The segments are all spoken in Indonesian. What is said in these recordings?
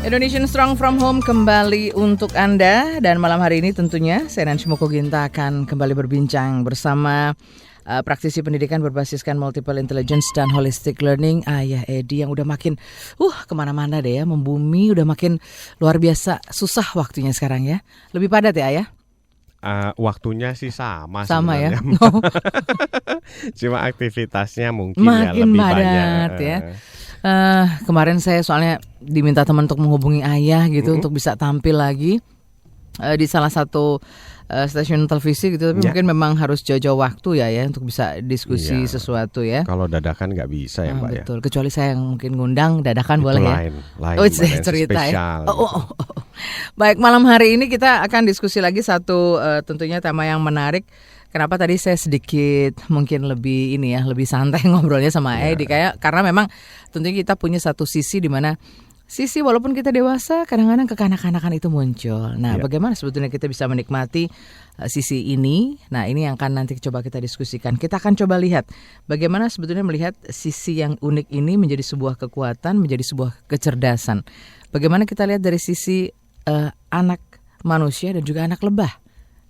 Indonesian Strong From Home kembali untuk Anda. Dan malam hari ini tentunya saya Nancy Moko Ginta akan kembali berbincang bersama praktisi pendidikan berbasiskan multiple intelligence dan holistic learning, Ayah Edi, yang udah makin kemana-mana deh ya, membumi, udah makin luar biasa susah waktunya sekarang ya. Lebih padat ya Ayah? Waktunya sih sama ya. Cuma aktivitasnya mungkin makin lebih padat banyak ya. Kemarin saya soalnya diminta teman untuk menghubungi Ayah gitu untuk bisa tampil lagi di salah satu stasiun televisi gitu, tapi mungkin memang harus jauh-jauh waktu ya untuk bisa diskusi sesuatu ya. Kalau dadakan nggak bisa ya Mbak ya. Betul, kecuali saya yang mungkin ngundang dadakan itu boleh lain, ya. Lain cerita spesial, ya. Baik, malam hari ini kita akan diskusi lagi satu tentunya tema yang menarik. Kenapa tadi saya sedikit mungkin lebih lebih santai ngobrolnya sama Edi karena memang tentunya kita punya satu sisi di mana sisi walaupun kita dewasa kadang-kadang kekanak-kanakan itu muncul. Nah, bagaimana sebetulnya kita bisa menikmati sisi ini? Nah, ini yang akan nanti coba kita diskusikan. Kita akan coba lihat bagaimana sebetulnya melihat sisi yang unik ini menjadi sebuah kekuatan, menjadi sebuah kecerdasan. Bagaimana kita lihat dari sisi anak manusia dan juga anak lebah.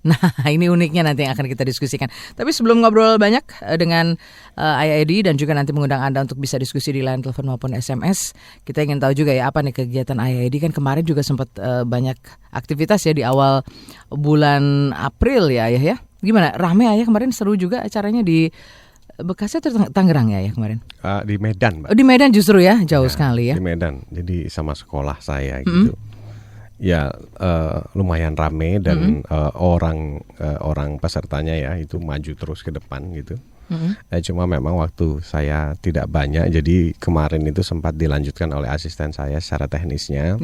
Nah, ini uniknya nanti yang akan kita diskusikan. Tapi sebelum ngobrol banyak dengan Ayah Edi dan juga nanti mengundang Anda untuk bisa diskusi di line telepon maupun SMS, kita ingin tahu juga ya apa nih kegiatan Ayah Edi. Kan kemarin juga sempat banyak aktivitas ya di awal bulan April ya Ayah ya. Gimana? Rame Ayah kemarin, seru juga acaranya di Bekasi atau Tangerang ya Ayah kemarin? Di Medan, Mbak. Di Medan justru ya, jauh sekali ya. Di Medan, jadi sama sekolah saya gitu. Ya lumayan rame dan orang pesertanya ya itu maju terus ke depan gitu. Cuma memang waktu saya tidak banyak, jadi kemarin itu sempat dilanjutkan oleh asisten saya secara teknisnya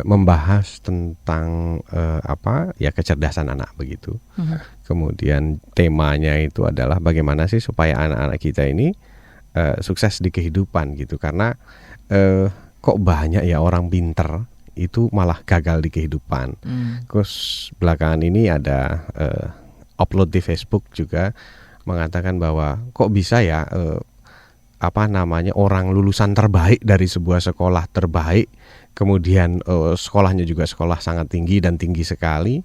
membahas tentang kecerdasan anak begitu. Kemudian temanya itu adalah bagaimana sih supaya anak-anak kita ini sukses di kehidupan gitu, karena kok banyak ya orang pinter itu malah gagal di kehidupan. Terus belakangan ini ada upload di Facebook juga mengatakan bahwa kok bisa ya orang lulusan terbaik dari sebuah sekolah terbaik, kemudian sekolahnya juga sekolah sangat tinggi dan tinggi sekali,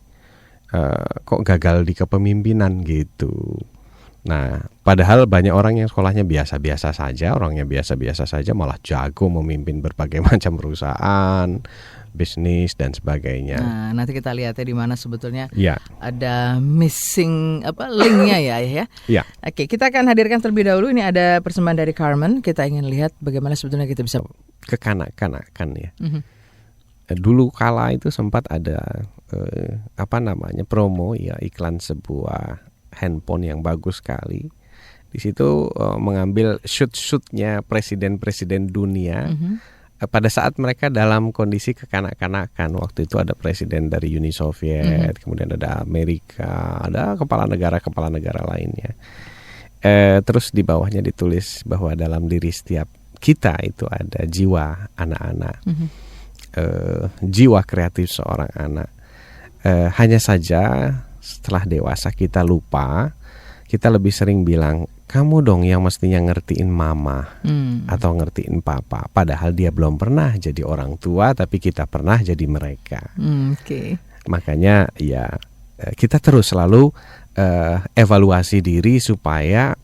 kok gagal di kepemimpinan gitu. Nah, padahal banyak orang yang sekolahnya biasa-biasa saja, orangnya biasa-biasa saja malah jago memimpin berbagai macam perusahaan, bisnis dan sebagainya. Nah, nanti kita lihat ya di mana sebetulnya ada missing linknya ya. Iya. Oke, kita akan hadirkan terlebih dahulu. Ini ada persembahan dari Carmen. Kita ingin lihat bagaimana sebetulnya kita bisa kekanak-kanakan ya. Dulu kala itu sempat ada promo ya, iklan sebuah handphone yang bagus sekali. Di situ mengambil shoot-shootnya presiden-presiden dunia pada saat mereka dalam kondisi kekanak-kanakan. Waktu itu ada presiden dari Uni Soviet, kemudian ada Amerika, ada kepala negara lainnya. Terus di bawahnya ditulis bahwa dalam diri setiap kita itu ada jiwa anak-anak, jiwa kreatif seorang anak. Hanya saja setelah dewasa kita lupa, kita lebih sering bilang, kamu dong yang mestinya ngertiin mama atau ngertiin papa. Padahal dia belum pernah jadi orang tua, tapi kita pernah jadi mereka. Makanya ya kita terus selalu evaluasi diri supaya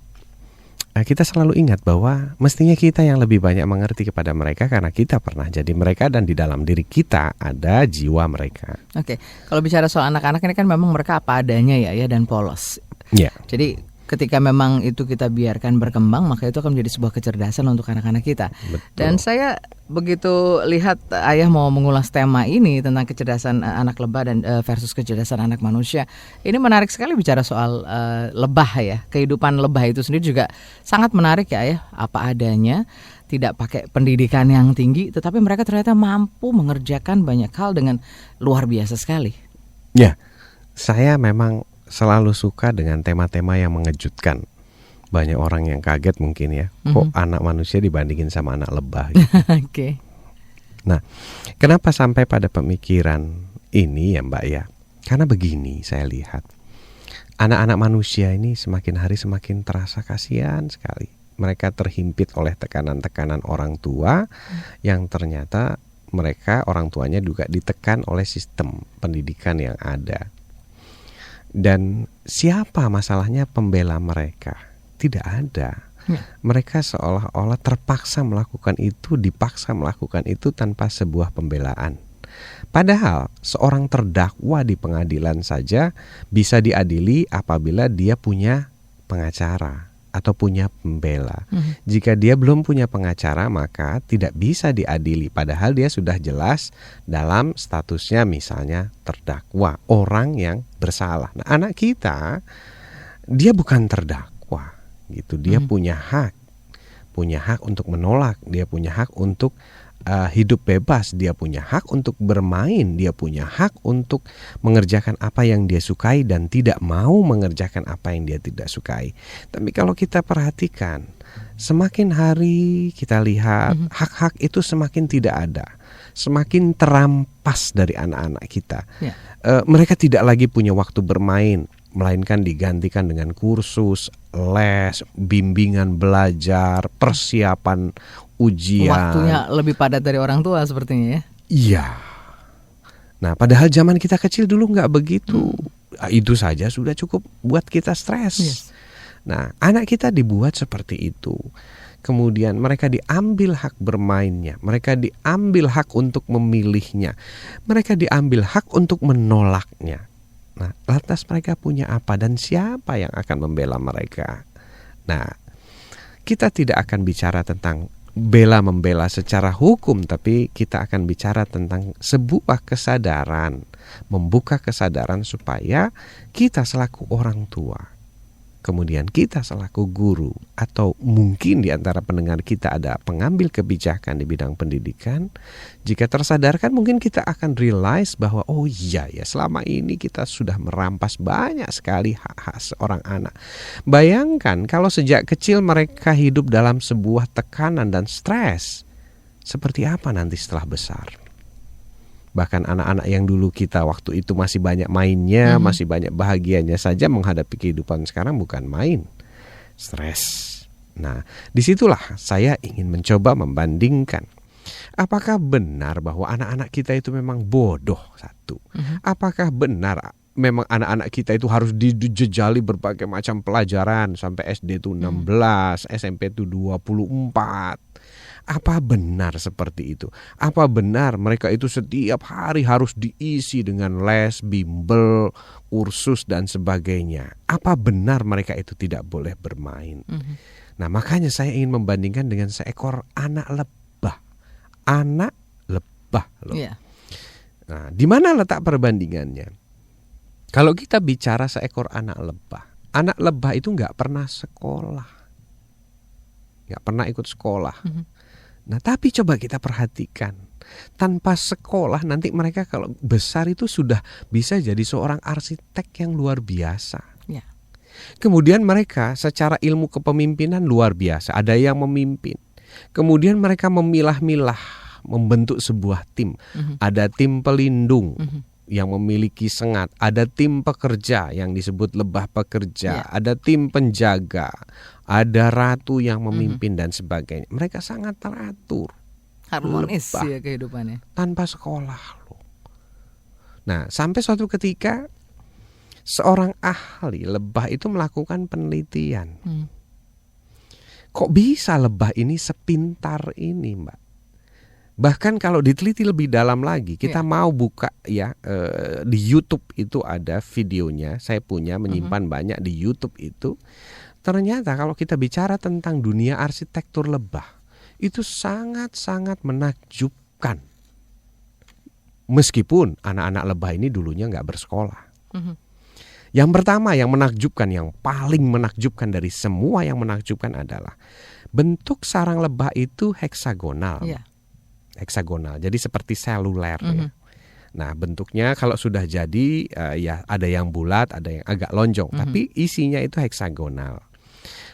kita selalu ingat bahwa mestinya kita yang lebih banyak mengerti kepada mereka karena kita pernah jadi mereka dan di dalam diri kita ada jiwa mereka. Oke, kalau bicara soal anak-anak ini kan memang mereka apa adanya ya dan polos. Jadi ketika memang itu kita biarkan berkembang, maka itu akan menjadi sebuah kecerdasan untuk anak-anak kita. Betul. Dan saya begitu lihat Ayah mau mengulas tema ini tentang kecerdasan anak lebah dan versus kecerdasan anak manusia. Ini menarik sekali bicara soal lebah ya. Kehidupan lebah itu sendiri juga sangat menarik ya Ayah. Apa adanya, tidak pakai pendidikan yang tinggi, tetapi mereka ternyata mampu mengerjakan banyak hal dengan luar biasa sekali. Ya, saya memang selalu suka dengan tema-tema yang mengejutkan. Banyak orang yang kaget mungkin ya, kok anak manusia dibandingin sama anak lebah gitu. Nah, kenapa sampai pada pemikiran ini ya Mbak ya? Karena begini saya lihat, anak-anak manusia ini semakin hari semakin terasa kasihan sekali. Mereka terhimpit oleh tekanan-tekanan orang tua yang ternyata mereka orang tuanya juga ditekan oleh sistem pendidikan yang ada. Dan siapa masalahnya pembela mereka? Tidak ada. Mereka seolah-olah terpaksa melakukan itu, dipaksa melakukan itu tanpa sebuah pembelaan. Padahal seorang terdakwa di pengadilan saja bisa diadili apabila dia punya pengacara atau punya pembela. Jika dia belum punya pengacara, maka tidak bisa diadili. Padahal dia sudah jelas dalam statusnya misalnya terdakwa, orang yang bersalah. Nah, anak kita, dia bukan terdakwa, gitu. Dia punya hak untuk menolak, dia punya hak untuk hidup bebas, dia punya hak untuk bermain, dia punya hak untuk mengerjakan apa yang dia sukai dan tidak mau mengerjakan apa yang dia tidak sukai. Tapi kalau kita perhatikan, semakin hari kita lihat hak-hak itu semakin tidak ada, semakin terampas dari anak-anak kita. Mereka tidak lagi punya waktu bermain, melainkan digantikan dengan kursus, les, bimbingan belajar, persiapan ujian. Waktunya lebih padat dari orang tua sepertinya ya. Iya. Nah, padahal zaman kita kecil dulu nggak begitu. Itu saja sudah cukup buat kita stres. Nah, anak kita dibuat seperti itu. Kemudian mereka diambil hak bermainnya, mereka diambil hak untuk memilihnya, mereka diambil hak untuk menolaknya. Nah, lantas mereka punya apa dan siapa yang akan membela mereka? Nah, kita tidak akan bicara tentang bela-membela secara hukum, tapi kita akan bicara tentang sebuah kesadaran, membuka kesadaran supaya kita selaku orang tua, kemudian kita selaku guru, atau mungkin di antara pendengar kita ada pengambil kebijakan di bidang pendidikan, jika tersadarkan mungkin kita akan realize bahwa oh iya ya, selama ini kita sudah merampas banyak sekali hak-hak seorang anak. Bayangkan kalau sejak kecil mereka hidup dalam sebuah tekanan dan stres, seperti apa nanti setelah besar? Bahkan anak-anak yang dulu kita waktu itu masih banyak mainnya, masih banyak bahagianya saja, menghadapi kehidupan sekarang bukan main, stres. Nah, disitulah saya ingin mencoba membandingkan. Apakah benar bahwa anak-anak kita itu memang bodoh? Satu. Apakah benar memang anak-anak kita itu harus dijejali berbagai macam pelajaran sampai SD itu 16, SMP itu 24? Apa benar seperti itu? Apa benar mereka itu setiap hari harus diisi dengan les, bimbel, kursus dan sebagainya? Apa benar mereka itu tidak boleh bermain? Nah, makanya saya ingin membandingkan dengan seekor anak lebah. Anak lebah loh. Nah, di mana letak perbandingannya? Kalau kita bicara seekor anak lebah itu nggak pernah sekolah, nggak pernah ikut sekolah. Nah, tapi coba kita perhatikan, tanpa sekolah nanti mereka kalau besar itu sudah bisa jadi seorang arsitek yang luar biasa. Kemudian mereka secara ilmu kepemimpinan luar biasa, ada yang memimpin. Kemudian mereka memilah-milah, membentuk sebuah tim. Ada tim pelindung yang memiliki sengat, ada tim pekerja yang disebut lebah pekerja, ada tim penjaga, ada ratu yang memimpin dan sebagainya. Mereka sangat teratur, harmonis ya kehidupannya, tanpa sekolah loh. Nah, sampai suatu ketika seorang ahli lebah itu melakukan penelitian. Kok bisa lebah ini sepintar ini, Mbak? Bahkan kalau diteliti lebih dalam lagi, kita mau buka ya, di YouTube itu ada videonya. Saya punya menyimpan banyak di YouTube itu. Ternyata kalau kita bicara tentang dunia arsitektur lebah, itu sangat-sangat menakjubkan. Meskipun anak-anak lebah ini dulunya nggak bersekolah. Yang pertama yang menakjubkan, yang paling menakjubkan dari semua yang menakjubkan adalah bentuk sarang lebah itu heksagonal. Heksagonal, jadi seperti seluler ya. Nah, bentuknya kalau sudah jadi ya ada yang bulat, ada yang agak lonjong, tapi isinya itu heksagonal.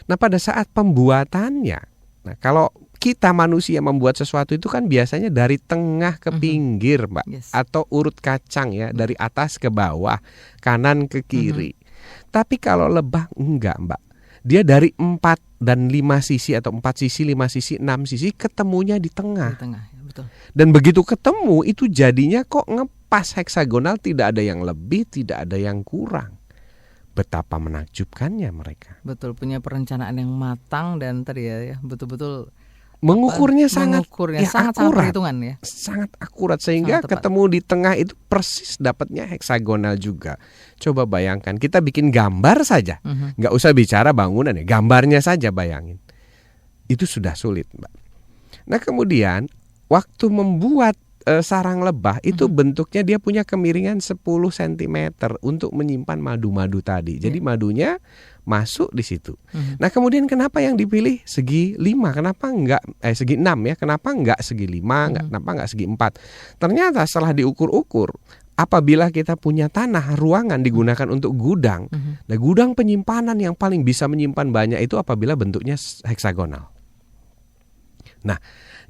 Nah, pada saat pembuatannya, nah kalau kita manusia membuat sesuatu itu kan biasanya dari tengah ke pinggir, Mbak, atau urut kacang ya, dari atas ke bawah, kanan ke kiri. Tapi kalau lebah enggak, Mbak. Dia dari 4 dan 5 sisi atau 4 sisi, 5 sisi, 6 sisi ketemunya di tengah. betul. Dan begitu ketemu itu jadinya kok ngepas heksagonal, tidak ada yang lebih, tidak ada yang kurang. Betapa menakjubkannya mereka. Betul, punya perencanaan yang matang dan tadi ya betul-betul mengukurnya sangat sangat akurat, perhitungan ya. Sangat akurat sehingga ketemu di tengah itu persis dapatnya heksagonal juga. Coba bayangkan kita bikin gambar saja, nggak usah bicara bangunan ya, gambarnya saja bayangin. Itu sudah sulit, Mbak. Nah kemudian waktu membuat sarang lebah itu bentuknya dia punya kemiringan 10 cm untuk menyimpan madu-madu tadi. Jadi madunya masuk di situ. Nah kemudian kenapa yang dipilih segi 5? Kenapa enggak segi 6 ya? Kenapa enggak segi 5? Kenapa enggak segi 4? Ternyata setelah diukur-ukur, apabila kita punya tanah ruangan digunakan untuk gudang, nah gudang penyimpanan yang paling bisa menyimpan banyak itu apabila bentuknya heksagonal. Nah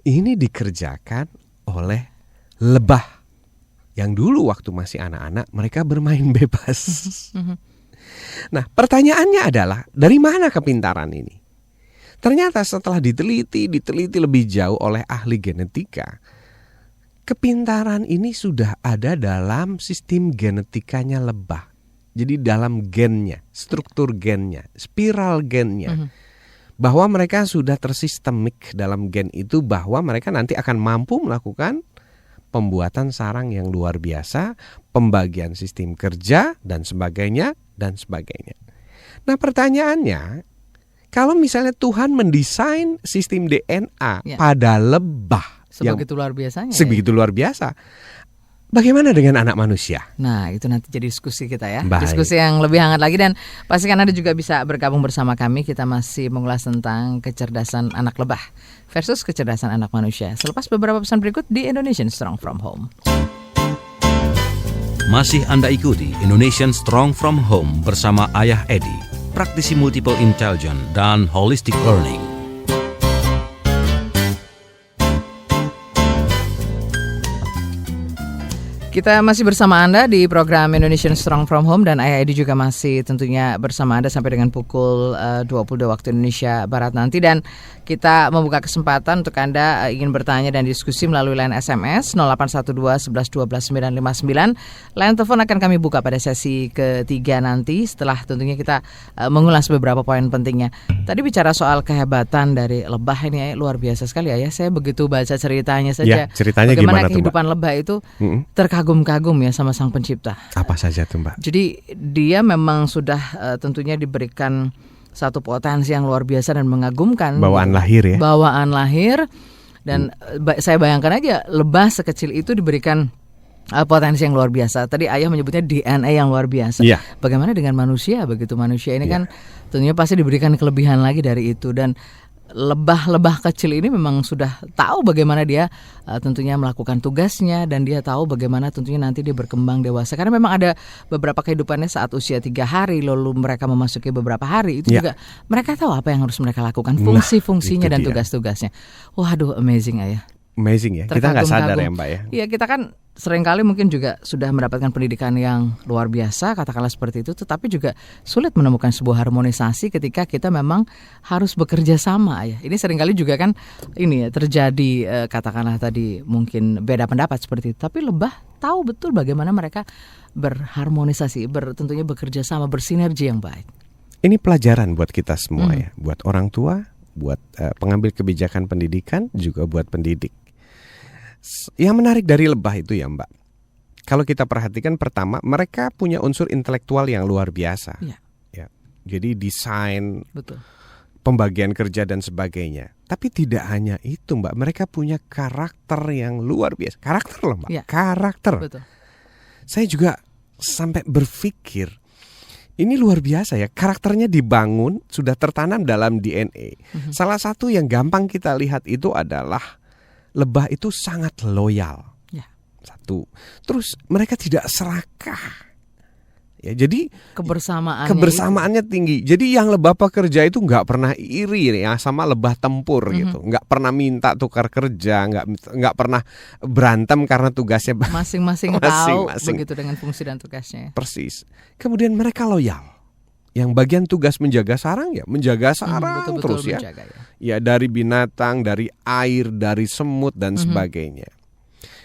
ini dikerjakan oleh lebah yang dulu waktu masih anak-anak mereka bermain bebas. Nah pertanyaannya adalah dari mana kepintaran ini? Ternyata setelah diteliti lebih jauh oleh ahli genetika, kepintaran ini sudah ada dalam sistem genetikanya lebah. Jadi dalam gennya, struktur gennya, spiral gennya. Bahwa mereka sudah tersistemik dalam gen itu, bahwa mereka nanti akan mampu melakukan pembuatan sarang yang luar biasa, pembagian sistem kerja, dan sebagainya, dan sebagainya. Nah pertanyaannya, kalau misalnya Tuhan mendesain sistem DNA pada lebah sebegitu luar biasanya, sebegitu luar biasa, bagaimana dengan anak manusia? Nah itu nanti jadi diskusi kita ya. Baik. Diskusi yang lebih hangat lagi, dan pastikan Anda juga bisa bergabung bersama kami. Kita masih mengulas tentang kecerdasan anak lebah versus kecerdasan anak manusia selepas beberapa pesan berikut di Indonesian Strong From Home. Masih Anda ikuti Indonesian Strong From Home bersama Ayah Edi, praktisi multiple intelligence dan holistic learning. Kita masih bersama Anda di program Indonesian Strong From Home, dan Ayah Edi juga masih tentunya bersama Anda sampai dengan pukul 22 waktu Indonesia Barat nanti. Dan kita membuka kesempatan untuk Anda ingin bertanya dan diskusi melalui line SMS 0812 11 12 959. Line telepon akan kami buka pada sesi ketiga nanti setelah tentunya kita mengulas beberapa poin pentingnya. Tadi bicara soal kehebatan dari lebah ini luar biasa sekali ya. Saya begitu baca ceritanya saja, ceritanya bagaimana gimana kehidupan lebah itu terkagum-kagum ya sama Sang Pencipta. Apa saja tuh Mbak? Jadi dia memang sudah tentunya diberikan satu potensi yang luar biasa dan mengagumkan. Bawaan lahir ya. Bawaan lahir. Dan saya bayangkan aja lebah sekecil itu diberikan potensi yang luar biasa. Tadi Ayah menyebutnya DNA yang luar biasa. Bagaimana dengan manusia? Begitu manusia ini kan tentunya pasti diberikan kelebihan lagi dari itu. Dan lebah-lebah kecil ini memang sudah tahu bagaimana dia tentunya melakukan tugasnya, dan dia tahu bagaimana tentunya nanti dia berkembang dewasa. Karena memang ada beberapa kehidupannya saat usia 3 hari, lalu mereka memasuki beberapa hari, itu juga mereka tahu apa yang harus mereka lakukan, fungsi-fungsinya dan tugas-tugasnya. Waduh, amazing Ayah. Amazing ya, kita nggak sadar ya Mbak ya. Iya, kita kan seringkali mungkin juga sudah mendapatkan pendidikan yang luar biasa, katakanlah seperti itu, tetapi juga sulit menemukan sebuah harmonisasi ketika kita memang harus bekerja sama ya. Ini seringkali juga kan ini ya terjadi, katakanlah tadi mungkin beda pendapat seperti itu, tapi lebah tahu betul bagaimana mereka berharmonisasi, tentunya bekerja sama, bersinergi yang baik. Ini pelajaran buat kita semua ya, buat orang tua, buat pengambil kebijakan pendidikan, juga buat pendidik. Yang menarik dari lebah itu ya Mbak, kalau kita perhatikan, pertama mereka punya unsur intelektual yang luar biasa. Ya. Jadi desain, pembagian kerja dan sebagainya. Tapi tidak hanya itu Mbak, mereka punya karakter yang luar biasa. Karakter loh Mbak, karakter. Saya juga sampai berpikir, ini luar biasa ya, karakternya dibangun, sudah tertanam dalam DNA. Salah satu yang gampang kita lihat itu adalah lebah itu sangat loyal. Satu. Terus mereka tidak serakah. Ya, jadi kebersamaannya tinggi. Jadi yang lebah pekerja itu nggak pernah iri ya sama lebah tempur gitu. Nggak pernah minta tukar kerja, nggak pernah berantem karena tugasnya masing-masing tahu begitu dengan fungsi dan tugasnya. Persis. Kemudian mereka loyal. Yang bagian tugas menjaga sarang ya menjaga sarang betul-betul terus ya. menjaga, ya. Ya dari binatang, dari air, dari semut dan sebagainya.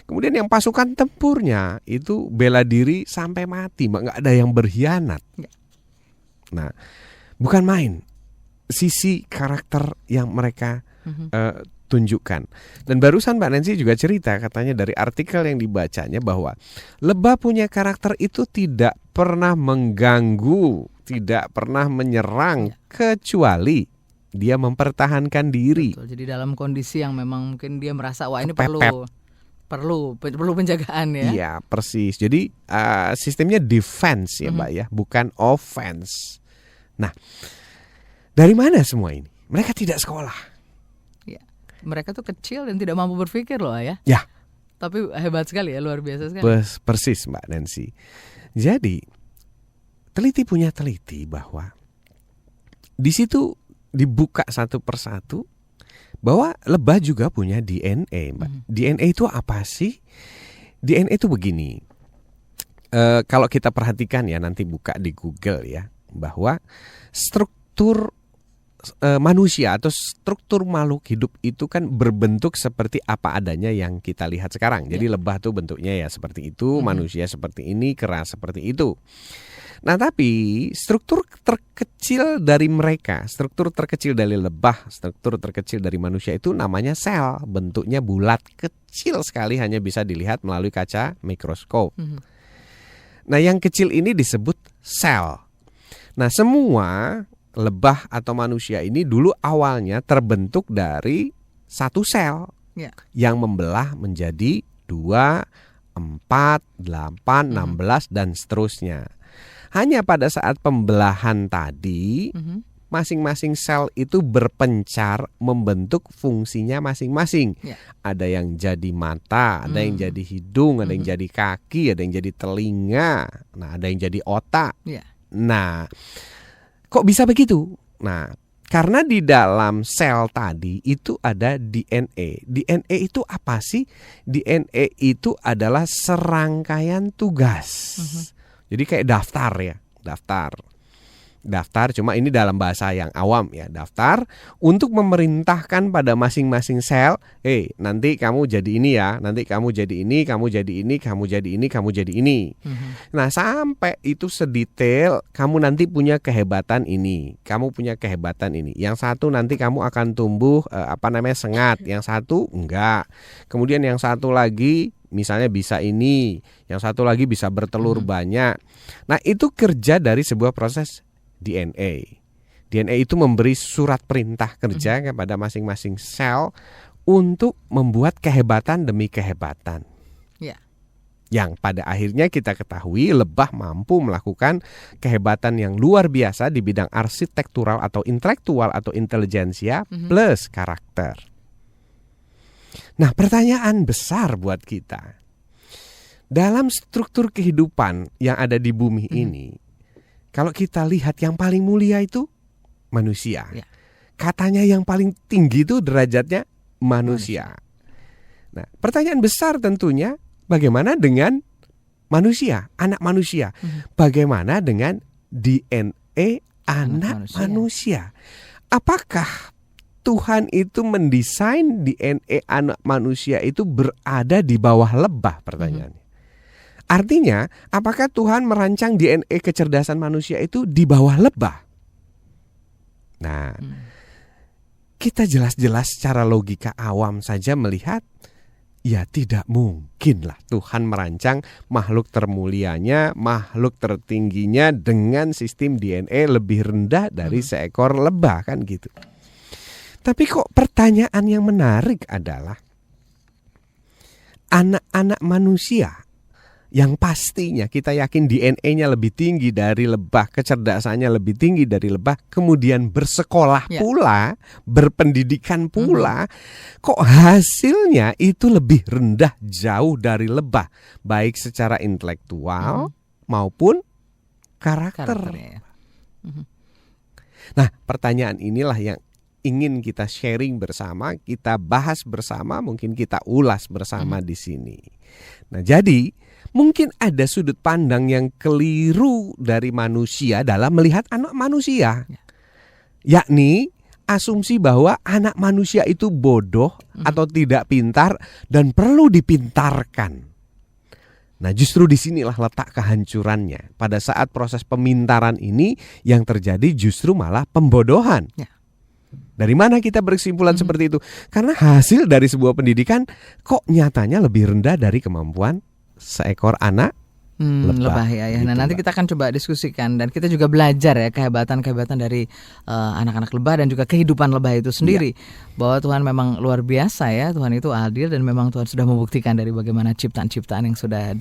Kemudian yang pasukan tempurnya itu bela diri sampai mati, nggak ada yang berkhianat. Ya. Nah, bukan main sisi karakter yang mereka tunjukkan. Dan barusan Mbak Nancy juga cerita katanya dari artikel yang dibacanya bahwa lebah punya karakter itu tidak pernah mengganggu, tidak pernah menyerang kecuali dia mempertahankan diri. Betul, jadi dalam kondisi yang memang mungkin dia merasa wah ini Kepepet. perlu penjagaan ya. Iya, persis. Jadi sistemnya defense ya, Mbak ya, bukan offense. Nah, dari mana semua ini? Mereka tidak sekolah. Ya. Mereka tuh kecil dan tidak mampu berpikir loh ya. Ya. Tapi hebat sekali ya, luar biasa sekali. Persis Mbak Nancy. Jadi teliti punya teliti bahwa di situ dibuka satu persatu bahwa lebah juga punya DNA, Mbak. DNA itu apa sih? DNA itu begini. Kalau kita perhatikan ya, nanti buka di Google ya, bahwa struktur manusia atau struktur makhluk hidup itu kan berbentuk seperti apa adanya yang kita lihat sekarang. Jadi lebah tuh bentuknya ya seperti itu, manusia seperti ini, kera seperti itu. Nah, tapi struktur terkecil dari mereka, struktur terkecil dari lebah, struktur terkecil dari manusia itu namanya sel. Bentuknya bulat, kecil sekali, hanya bisa dilihat melalui kaca mikroskop. Nah, yang kecil ini disebut sel. Nah, semua lebah atau manusia ini dulu awalnya terbentuk dari satu sel yang membelah menjadi 2, 4, 8, 16 dan seterusnya. Hanya pada saat pembelahan tadi, masing-masing sel itu berpencar membentuk fungsinya masing-masing. Ada yang jadi mata, ada yang jadi hidung, ada yang jadi kaki, ada yang jadi telinga, nah ada yang jadi otak. Nah, kok bisa begitu? Nah, karena di dalam sel tadi itu ada DNA. DNA itu apa sih? DNA itu adalah serangkaian tugas. Jadi kayak daftar ya, daftar cuma ini dalam bahasa yang awam ya, daftar untuk memerintahkan pada masing-masing sel, nanti kamu jadi ini ya, nanti kamu jadi ini, kamu jadi ini, kamu jadi ini, kamu jadi ini. Nah, sampai itu sedetail, kamu nanti punya kehebatan ini, kamu punya kehebatan ini. Yang satu nanti kamu akan tumbuh sengat, yang satu enggak. Kemudian yang satu lagi misalnya bisa ini, yang satu lagi bisa bertelur banyak. Nah, itu kerja dari sebuah proses DNA. DNA itu memberi surat perintah kerja kepada masing-masing sel untuk membuat kehebatan demi kehebatan. Yang pada akhirnya kita ketahui lebah mampu melakukan kehebatan yang luar biasa di bidang arsitektural atau intelektual atau intelijensia plus karakter. Nah, pertanyaan besar buat kita. Dalam struktur kehidupan yang ada di bumi ini, kalau kita lihat yang paling mulia itu manusia. Katanya yang paling tinggi itu derajatnya manusia. Nah, pertanyaan besar tentunya, bagaimana dengan manusia, anak manusia? Bagaimana dengan DNA anak manusia? Apakah Tuhan itu mendesain DNA anak manusia itu berada di bawah lebah? Pertanyaannya. Artinya, apakah Tuhan merancang DNA kecerdasan manusia itu di bawah lebah? Nah, kita jelas-jelas secara logika awam saja melihat, ya tidak mungkinlah Tuhan merancang makhluk termulianya, makhluk tertingginya dengan sistem DNA lebih rendah dari seekor lebah, kan gitu. Tapi kok pertanyaan yang menarik adalah anak-anak manusia yang pastinya kita yakin DNA-nya lebih tinggi dari lebah, kecerdasannya lebih tinggi dari lebah, kemudian bersekolah pula, berpendidikan pula, kok hasilnya itu lebih rendah jauh dari lebah, baik secara intelektual maupun karakter. Nah, pertanyaan inilah yang ingin kita sharing bersama, kita bahas bersama, mungkin kita ulas bersama di sini. Nah, jadi mungkin ada sudut pandang yang keliru dari manusia dalam melihat anak manusia. Yakni asumsi bahwa anak manusia itu bodoh atau tidak pintar dan perlu dipintarkan. Nah, justru disinilah letak kehancurannya. Pada saat proses pemintaran ini yang terjadi justru malah pembodohan. Ya. Dari mana kita berkesimpulan seperti itu? Karena hasil dari sebuah pendidikan kok nyatanya lebih rendah dari kemampuan seekor anak lebah ya. gitu, Nah, nanti Mbak. kita akan coba diskusikan dan kita juga belajar ya kehebatan-kehebatan dari anak-anak lebah dan juga kehidupan lebah itu sendiri. Bahwa Tuhan memang luar biasa ya, Tuhan itu adil dan memang Tuhan sudah membuktikan dari bagaimana ciptaan-ciptaan yang sudah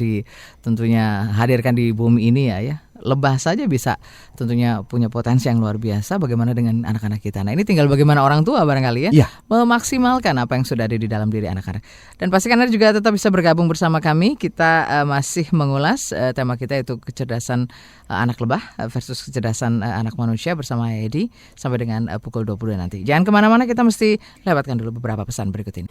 tentunya hadirkan di bumi ini ya. Lebah saja bisa tentunya punya potensi yang luar biasa, bagaimana dengan anak-anak kita. Nah, ini tinggal bagaimana orang tua barangkali ya memaksimalkan apa yang sudah ada di dalam diri anak-anak. Dan pastikan Anda juga tetap bisa bergabung bersama kami. Kita masih mengulas tema kita itu kecerdasan anak lebah versus kecerdasan anak manusia bersama Edi sampai dengan pukul 20 nanti. Jangan kemana-mana, kita mesti lewatkan dulu beberapa pesan berikut ini.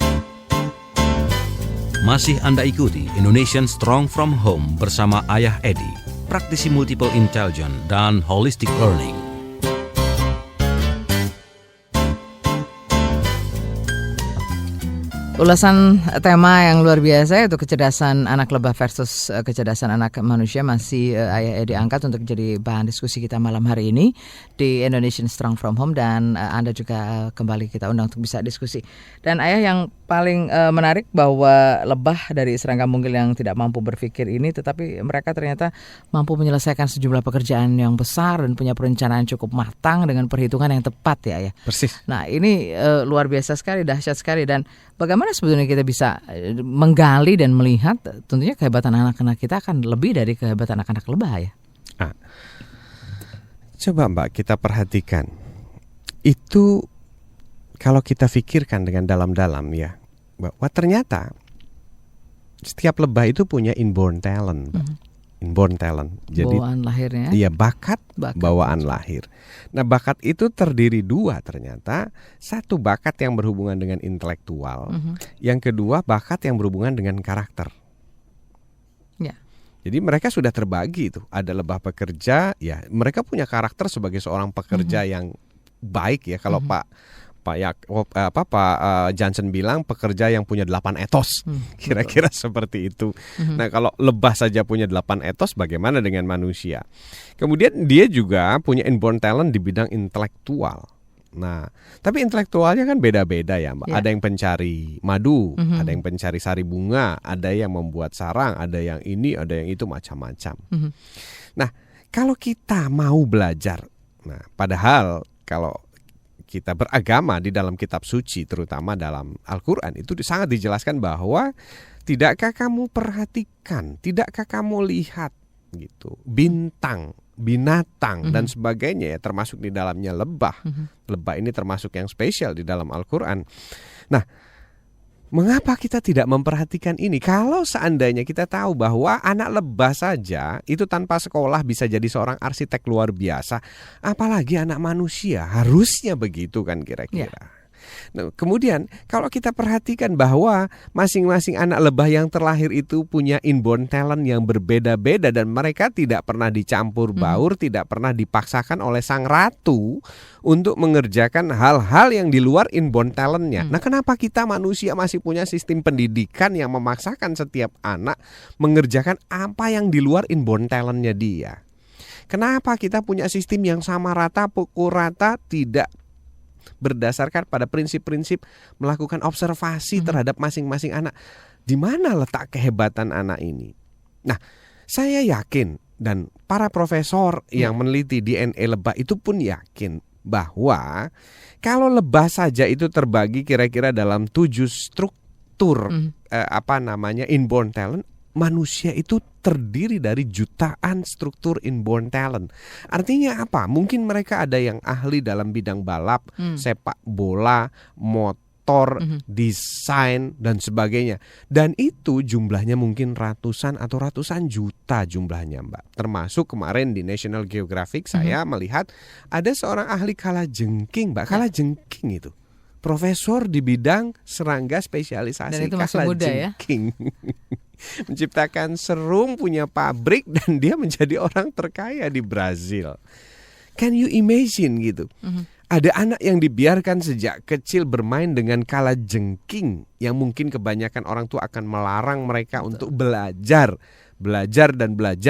Masih Anda ikuti Indonesian Strong from Home bersama Ayah Edi, praktisi multiple intelligence dan holistic learning. Ulasan tema yang luar biasa yaitu kecerdasan anak lebah versus kecerdasan anak manusia masih Ayah Edi angkat untuk jadi bahan diskusi kita malam hari ini di Indonesian Strong from Home, dan Anda juga kembali kita undang untuk bisa diskusi. Dan Ayah, yang paling menarik bahwa lebah dari serangga mungil yang tidak mampu berpikir ini, tetapi mereka ternyata mampu menyelesaikan sejumlah pekerjaan yang besar dan punya perencanaan cukup matang dengan perhitungan yang tepat ya Ayah. Persis. Nah, ini luar biasa sekali, dahsyat sekali. Dan bagaimana sebetulnya kita bisa menggali dan melihat tentunya kehebatan anak-anak kita akan lebih dari kehebatan anak-anak lebah ya? Coba Mbak kita perhatikan. Itu kalau kita pikirkan dengan dalam-dalam ya, bahwa ternyata setiap lebah itu punya inborn talent, Mbak. Inborn talent. Jadi Bawaan lahirnya. iya, bakat bawaan lahir. Nah, bakat itu terdiri dua ternyata. Satu, bakat yang berhubungan dengan intelektual. Yang kedua, bakat yang berhubungan dengan karakter. Ya. Jadi mereka sudah terbagi itu. Ada lebah pekerja, ya mereka punya karakter sebagai seorang pekerja yang baik ya. Kalau Pak Johnson bilang pekerja yang punya 8 etos, kira-kira seperti itu. Nah, kalau lebah saja punya 8 etos, bagaimana dengan manusia? Kemudian dia juga punya inborn talent di bidang intelektual. Nah, tapi intelektualnya kan beda-beda ya, Mbak. Ada yang pencari madu, ada yang pencari sari bunga, ada yang membuat sarang, ada yang ini, ada yang itu, macam-macam. Nah, kalau kita mau belajar, nah padahal kalau kita beragama di dalam kitab suci, terutama dalam Al-Quran, itu sangat dijelaskan bahwa tidakkah kamu perhatikan, tidakkah kamu lihat gitu bintang, binatang dan sebagainya ya, termasuk di dalamnya lebah. Lebah ini termasuk yang spesial di dalam Al-Quran. Nah, mengapa kita tidak memperhatikan ini? Kalau seandainya kita tahu bahwa anak lebah saja itu tanpa sekolah bisa jadi seorang arsitek luar biasa, apalagi anak manusia, harusnya begitu kan kira-kira. Nah, kemudian kalau kita perhatikan bahwa masing-masing anak lebah yang terlahir itu punya inborn talent yang berbeda-beda dan mereka tidak pernah dicampur baur, tidak pernah dipaksakan oleh sang ratu untuk mengerjakan hal-hal yang di luar inborn talentnya. Nah, kenapa kita manusia masih punya sistem pendidikan yang memaksakan setiap anak mengerjakan apa yang di luar inborn talentnya dia? Kenapa kita punya sistem yang sama rata, pukul rata, tidak berdasarkan pada prinsip-prinsip melakukan observasi terhadap masing-masing anak? Di mana letak kehebatan anak ini? Nah, saya yakin dan para profesor yang meneliti DNA lebah itu pun yakin bahwa kalau lebah saja itu terbagi kira-kira dalam 7 struktur inborn talent, manusia itu terdiri dari jutaan struktur inborn talent. Artinya apa? Mungkin mereka ada yang ahli dalam bidang balap, sepak bola, motor, desain dan sebagainya. Dan itu jumlahnya mungkin ratusan atau ratusan juta jumlahnya, Mbak. Termasuk kemarin di National Geographic saya melihat ada seorang ahli kalajengking, Mbak. Kalajengking itu profesor di bidang serangga spesialisasi Dan itu masih muda ya. kalajengking. Menciptakan serum, punya pabrik, dan dia menjadi orang terkaya di Brazil. Can you imagine gitu? Ada anak yang dibiarkan sejak kecil bermain dengan kalajengking yang mungkin kebanyakan orang tua akan melarang mereka untuk belajar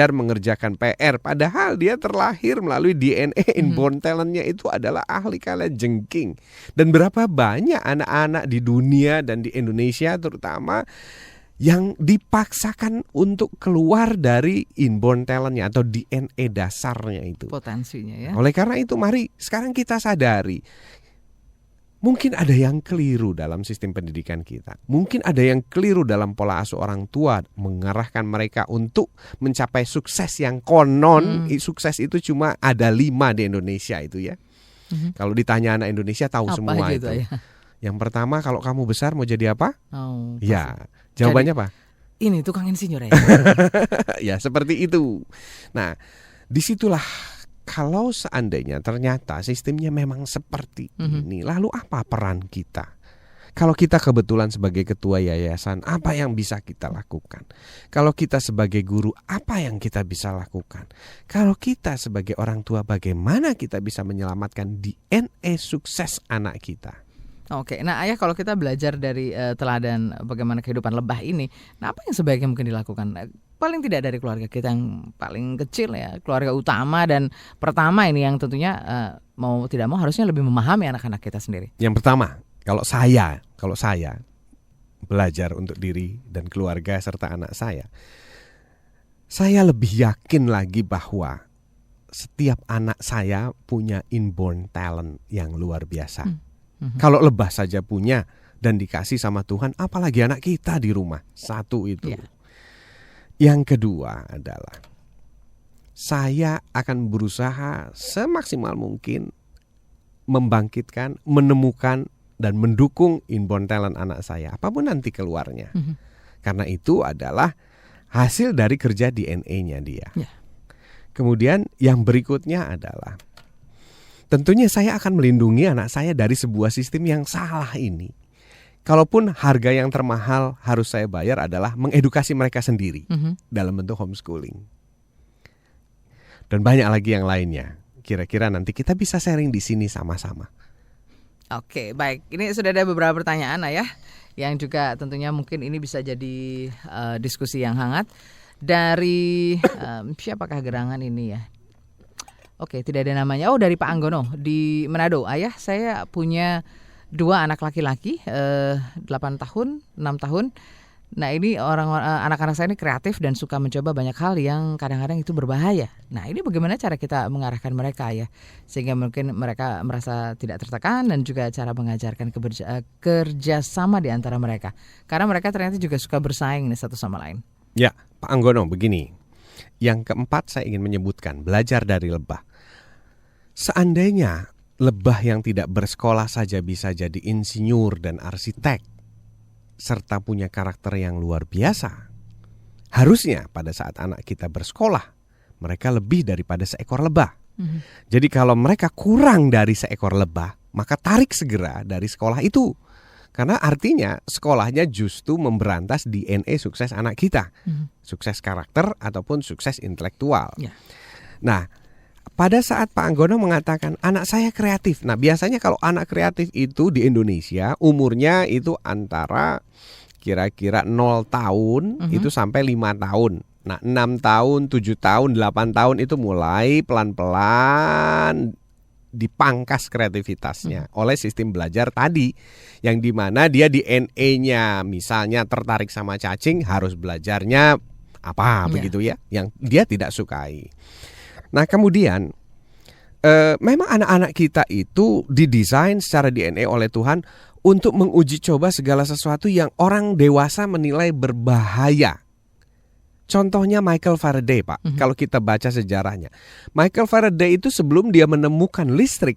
mengerjakan PR. Padahal dia terlahir melalui DNA inborn talentnya itu adalah ahli kalajengking. Dan berapa banyak anak-anak di dunia dan di Indonesia terutama yang dipaksakan untuk keluar dari inborn talentnya atau DNA dasarnya itu. Potensinya ya. Oleh karena itu mari sekarang kita sadari, mungkin ada yang keliru dalam sistem pendidikan kita. Mungkin ada yang keliru dalam pola asuh orang tua mengarahkan mereka untuk mencapai sukses yang konon. Sukses itu cuma ada 5 di Indonesia itu ya. Kalau ditanya anak Indonesia tahu Apa semua gitu itu. ya? Yang pertama, kalau kamu besar mau jadi apa? Oh, Ya, jawabannya apa? Ini tukang insinyur ya. Ya seperti itu. Nah, disitulah kalau seandainya ternyata sistemnya memang seperti ini, lalu apa peran kita? Kalau kita kebetulan sebagai ketua yayasan, apa yang bisa kita lakukan? Kalau kita sebagai guru, apa yang kita bisa lakukan? Kalau kita sebagai orang tua, bagaimana kita bisa menyelamatkan DNA sukses anak kita? Oke, nah Ayah, kalau kita belajar dari teladan bagaimana kehidupan lebah ini, nah apa yang sebaiknya mungkin dilakukan? Paling tidak dari keluarga kita yang paling kecil ya, keluarga utama dan pertama ini yang tentunya mau tidak mau harusnya lebih memahami anak-anak kita sendiri. Yang pertama, kalau saya belajar untuk diri dan keluarga serta anak saya lebih yakin lagi bahwa setiap anak saya punya inborn talent yang luar biasa. Kalau lebah saja punya dan dikasih sama Tuhan, apalagi anak kita di rumah. Satu itu. Ya. Yang kedua adalah saya akan berusaha semaksimal mungkin membangkitkan, menemukan dan mendukung inborn talent anak saya, apapun nanti keluarnya. Karena itu adalah hasil dari kerja DNA-nya dia. Ya. Kemudian yang berikutnya adalah tentunya saya akan melindungi anak saya dari sebuah sistem yang salah ini. Kalaupun harga yang termahal harus saya bayar adalah mengedukasi mereka sendiri dalam bentuk homeschooling. Dan banyak lagi yang lainnya. Kira-kira nanti kita bisa sharing di sini sama-sama. Oke, baik. Ini sudah ada beberapa pertanyaan Ayah, yang juga tentunya mungkin ini bisa jadi diskusi yang hangat. Dari siapakah gerangan ini ya? Oke, tidak ada namanya. Oh, dari Pak Anggono di Manado. Ayah, saya punya 2 anak laki-laki, 8 tahun, 6 tahun. Nah, ini anak-anak saya ini kreatif dan suka mencoba banyak hal yang kadang-kadang itu berbahaya. Nah, ini bagaimana cara kita mengarahkan mereka ya, sehingga mungkin mereka merasa tidak tertekan dan juga cara mengajarkan kerjasama di antara mereka. Karena mereka ternyata juga suka bersaing nih satu sama lain. Ya, Pak Anggono, begini. Yang keempat saya ingin menyebutkan, belajar dari lebah. Seandainya lebah yang tidak bersekolah saja bisa jadi insinyur dan arsitek, serta punya karakter yang luar biasa, harusnya pada saat anak kita bersekolah, mereka lebih daripada seekor lebah. Jadi kalau mereka kurang dari seekor lebah, maka tarik segera dari sekolah itu. Karena artinya sekolahnya justru memberantas DNA sukses anak kita. Sukses karakter ataupun sukses intelektual. Ya. Nah, pada saat Pak Anggono mengatakan anak saya kreatif. Nah, biasanya kalau anak kreatif itu di Indonesia umurnya itu antara kira-kira 0 tahun itu sampai 5 tahun. Nah, 6 tahun, 7 tahun, 8 tahun itu mulai pelan-pelan dipangkas kreativitasnya oleh sistem belajar tadi, yang dimana dia DNA-nya misalnya tertarik sama cacing, harus belajarnya apa begitu ya, yang dia tidak sukai. Nah, kemudian memang anak-anak kita itu didesain secara DNA oleh Tuhan untuk menguji coba segala sesuatu yang orang dewasa menilai berbahaya. Contohnya Michael Faraday, Pak. Kalau kita baca sejarahnya, Michael Faraday itu sebelum dia menemukan listrik,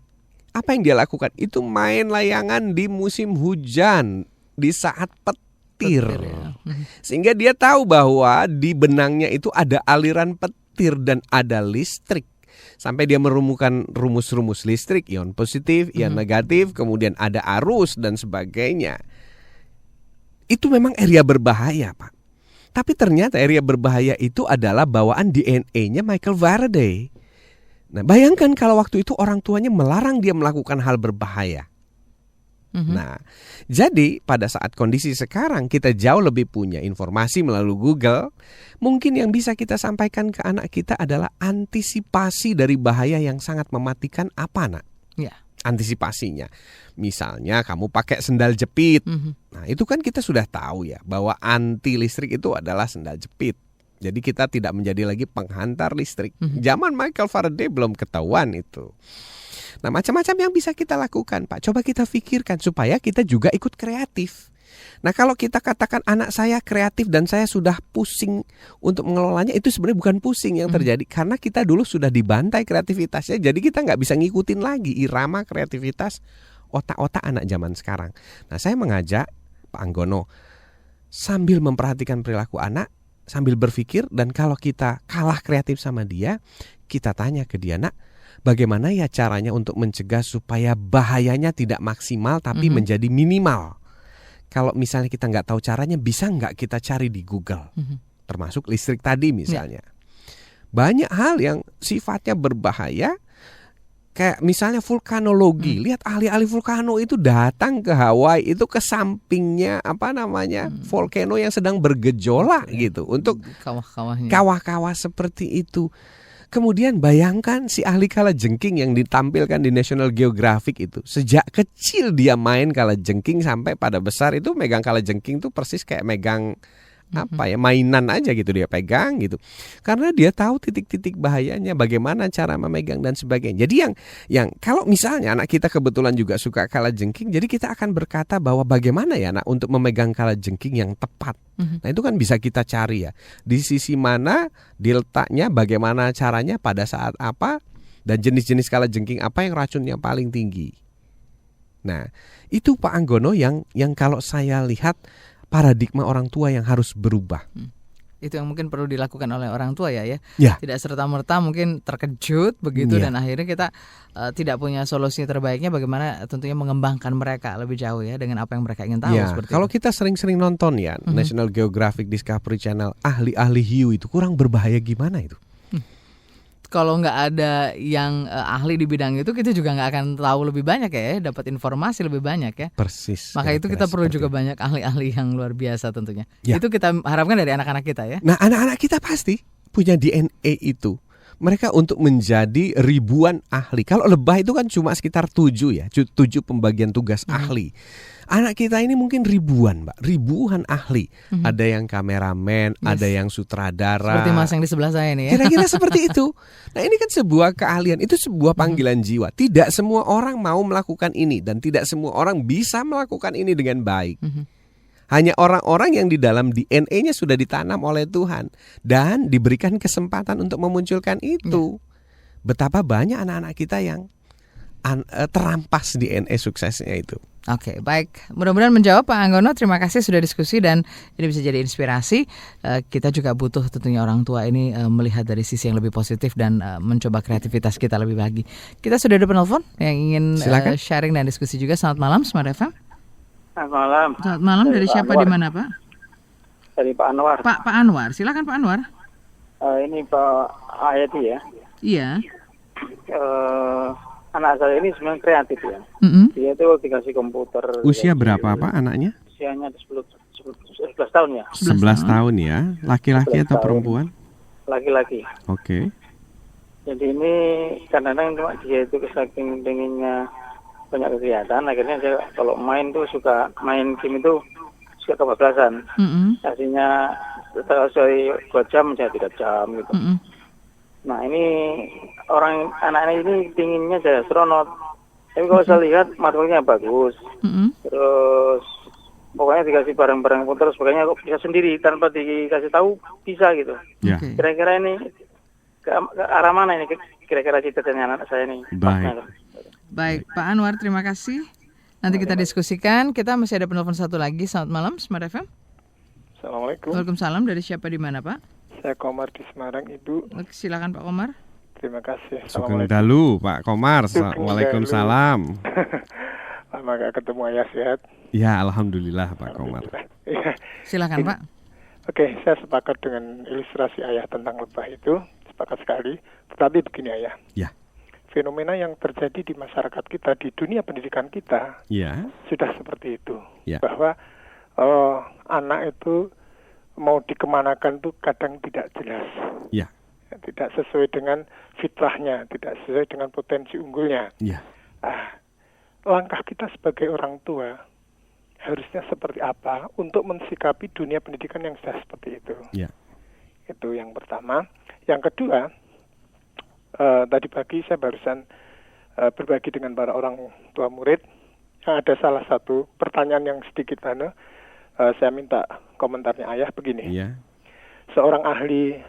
apa yang dia lakukan? Itu main layangan di musim hujan, di saat petir. Ya. Sehingga dia tahu bahwa di benangnya itu ada aliran petir dan ada listrik. sampai dia merumuskan rumus-rumus listrik, ion positif, ion negatif, kemudian ada arus dan sebagainya. Itu memang area berbahaya, Pak. Tapi ternyata area berbahaya itu adalah bawaan DNA-nya Michael Faraday. Nah, bayangkan kalau waktu itu orang tuanya melarang dia melakukan hal berbahaya. Nah, jadi pada saat kondisi sekarang kita jauh lebih punya informasi melalui Google, mungkin yang bisa kita sampaikan ke anak kita adalah antisipasi dari bahaya yang sangat mematikan apa, Nak? Ya. Antisipasinya. Misalnya kamu pakai sendal jepit. Nah, itu kan kita sudah tahu ya bahwa anti listrik itu adalah sendal jepit. Jadi kita tidak menjadi lagi penghantar listrik. Zaman Michael Faraday belum ketahuan itu. Nah, macam-macam yang bisa kita lakukan, Pak. Coba kita pikirkan supaya kita juga ikut kreatif. Nah, kalau kita katakan anak saya kreatif dan saya sudah pusing untuk mengelolanya, itu sebenarnya bukan pusing yang terjadi. Karena kita dulu sudah dibantai kreativitasnya, jadi kita nggak bisa ngikutin lagi irama kreativitas otak-otak anak zaman sekarang. Nah, saya mengajak Pak Anggono, sambil memperhatikan perilaku anak, sambil berpikir, dan kalau kita kalah kreatif sama dia, kita tanya ke dia, Nak, bagaimana ya caranya untuk mencegah supaya bahayanya tidak maksimal tapi menjadi minimal? Kalau misalnya kita nggak tahu caranya, bisa nggak kita cari di Google? Termasuk listrik tadi misalnya. Banyak hal yang sifatnya berbahaya, kayak misalnya vulkanologi. Lihat ahli-ahli vulkano itu datang ke Hawaii, itu ke sampingnya volcano yang sedang bergejolak gitu, untuk kawah-kawah seperti itu. Kemudian bayangkan si ahli kalajengking yang ditampilkan di National Geographic itu. Sejak kecil dia main kalajengking sampai pada besar itu megang kalajengking itu persis kayak megang mainan aja gitu, dia pegang gitu. Karena dia tahu titik-titik bahayanya, bagaimana cara memegang dan sebagainya. Jadi yang kalau misalnya anak kita kebetulan juga suka kalajengking, jadi kita akan berkata bahwa bagaimana ya Nak untuk memegang kalajengking yang tepat. Nah, itu kan bisa kita cari ya. Di sisi mana diletaknya, bagaimana caranya, pada saat apa, dan jenis-jenis kalajengking apa yang racunnya paling tinggi. Nah, itu Pak Anggono yang kalau saya lihat paradigma orang tua yang harus berubah. Itu yang mungkin perlu dilakukan oleh orang tua ya. Tidak serta-merta mungkin terkejut begitu dan akhirnya kita tidak punya solusi terbaiknya, bagaimana tentunya mengembangkan mereka lebih jauh ya dengan apa yang mereka ingin tahu. Kalau kita sering-sering nonton ya National Geographic, Discovery Channel, ahli-ahli hiu itu kurang berbahaya gimana itu? Kalau nggak ada yang ahli di bidang itu, kita juga nggak akan tahu lebih banyak ya, dapat informasi lebih banyak ya. Persis. Maka itu kita perlu juga banyak ahli-ahli yang luar biasa tentunya. Itu kita harapkan dari anak-anak kita ya. Nah, anak-anak kita pasti punya DNA itu. Mereka untuk menjadi ribuan ahli. Kalau lebah itu kan cuma sekitar 7 ya, 7 pembagian tugas ahli. Anak kita ini mungkin ribuan, Mbak, ribuan ahli. Ada yang kameramen, ada yang sutradara. Seperti Mas yang di sebelah saya ini ya. Kira-kira seperti itu. Nah, ini kan sebuah keahlian, itu sebuah panggilan jiwa. Tidak semua orang mau melakukan ini dan tidak semua orang bisa melakukan ini dengan baik. Hanya orang-orang yang di dalam DNA-nya sudah ditanam oleh Tuhan dan diberikan kesempatan untuk memunculkan itu. Betapa banyak anak-anak kita yang terampas DNA suksesnya itu. Oke, baik. Mudah-mudahan menjawab Pak Anggono. Terima kasih sudah diskusi dan ini bisa jadi inspirasi. Kita juga butuh tentunya orang tua ini melihat dari sisi yang lebih positif dan mencoba kreativitas kita lebih lagi. Kita sudah ada penelpon yang ingin sharing dan diskusi juga. Selamat malam, Smart FM. Selamat malam. Selamat malam. Dari siapa, di mana Pak? Dari Pak Anwar. Pak Anwar, silakan Pak Anwar. Ini Pak Ayati ya. Iya. Anak saya ini sebenarnya kreatif ya. Dia tuh dikasih komputer. Usia berapa Pak anaknya? Usianya 11 tahun ya. 11 tahun ya. Laki-laki atau perempuan? Laki-laki. Oke. Jadi ini kadang-kadang cuma dia itu saking pengennya banyak kegiatan, akhirnya dia kalau main tuh suka main game itu suka kebablasan. Aslinya kalau saya 2 jam jadi 3 jam gitu. Nah, ini anak-anak ini pinginnya jadi astronot. Tapi kalau saya lihat materialnya bagus. Terus pokoknya dikasih barang-barang pun terus sebagainya kok bisa sendiri tanpa dikasih tahu bisa gitu. Kira-kira ini ke arah mana ini kira-kira cita-citanya anak saya ini? Baik, Pak Anwar, terima kasih. Nanti kita diskusikan. Kita masih ada penelpon satu lagi. Selamat malam, Smart FM. Assalamualaikum. Waalaikumsalam. Dari siapa, di mana Pak? Saya Komar di Semarang, Ibu. Silakan Pak Komar. terima kasih. Sugeng dalu Pak Komar. Sugeng Waalaikumsalam. Lama gak ketemu Ayah, sehat? Ya, alhamdulillah Pak Komar. Ya. Silakan Pak. Oke, saya sepakat dengan ilustrasi Ayah tentang lebah itu, sepakat sekali. Tetapi begini Ayah. Ya. Fenomena yang terjadi di masyarakat kita, di dunia pendidikan kita, Ya. sudah seperti itu. Ya. Bahwa anak itu mau dikemanakan tuh kadang tidak jelas. Ya. Tidak sesuai dengan fitrahnya, tidak sesuai dengan potensi unggulnya. Ya. Langkah kita sebagai orang tua harusnya seperti apa untuk mensikapi dunia pendidikan yang sudah seperti itu. Ya. Itu yang pertama. Yang kedua, tadi pagi saya barusan berbagi dengan para orang tua murid. Ada salah satu pertanyaan yang sedikit saya minta komentarnya Ayah begini. Ya. Seorang ahli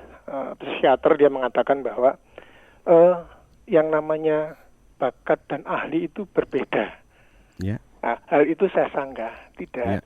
psikiater dia mengatakan bahwa yang namanya bakat dan ahli itu berbeda. Ya. Nah, hal itu saya sanggah, tidak. Ya.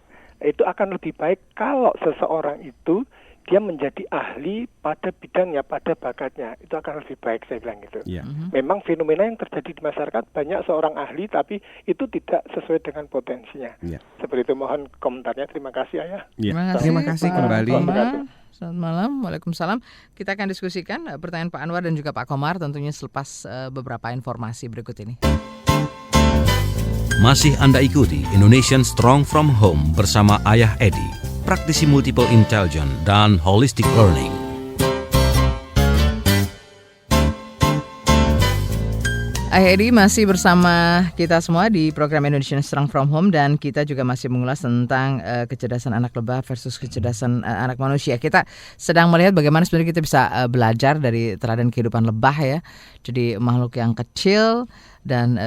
Itu akan lebih baik kalau seseorang itu dia menjadi ahli pada bidangnya, pada bakatnya. Itu akan lebih baik, saya bilang gitu. Ya. Memang fenomena yang terjadi di masyarakat banyak seorang ahli tapi itu tidak sesuai dengan potensinya. Ya. Seperti itu, mohon komentarnya. Terima kasih Ayah. Ya. Terima kasih Pak kembali. Komar. Selamat malam, Waalaikumsalam. Kita akan diskusikan pertanyaan Pak Anwar dan juga Pak Komar tentunya selepas beberapa informasi berikut ini. Masih Anda ikuti Indonesian Strong from Home bersama Ayah Edi, praktisi multiple intelligence dan holistic learning. Ayah Edi masih bersama kita semua di program Indonesian Strong from Home dan kita juga masih mengulas tentang kecerdasan anak lebah versus kecerdasan anak manusia. Kita sedang melihat bagaimana sebenarnya kita bisa belajar dari teladan kehidupan lebah ya. Jadi makhluk yang kecil dan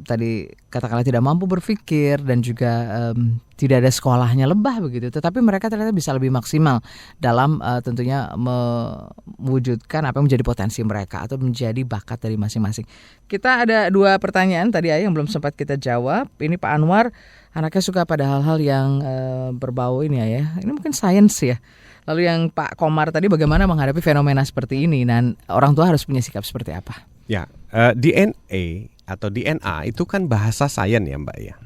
tadi katakanlah tidak mampu berpikir dan juga tidak ada sekolahnya lebah begitu. Tetapi mereka ternyata bisa lebih maksimal dalam tentunya mewujudkan apa yang menjadi potensi mereka atau menjadi bakat dari masing-masing. Kita ada 2 pertanyaan tadi yang belum sempat kita jawab. Ini Pak Anwar, anaknya suka pada hal-hal yang berbau ini ya. Ini mungkin sains ya. Lalu yang Pak Komar tadi bagaimana menghadapi fenomena seperti ini dan orang tua harus punya sikap seperti apa? Ya, DNA atau DNA itu kan bahasa sains ya Mbak ya.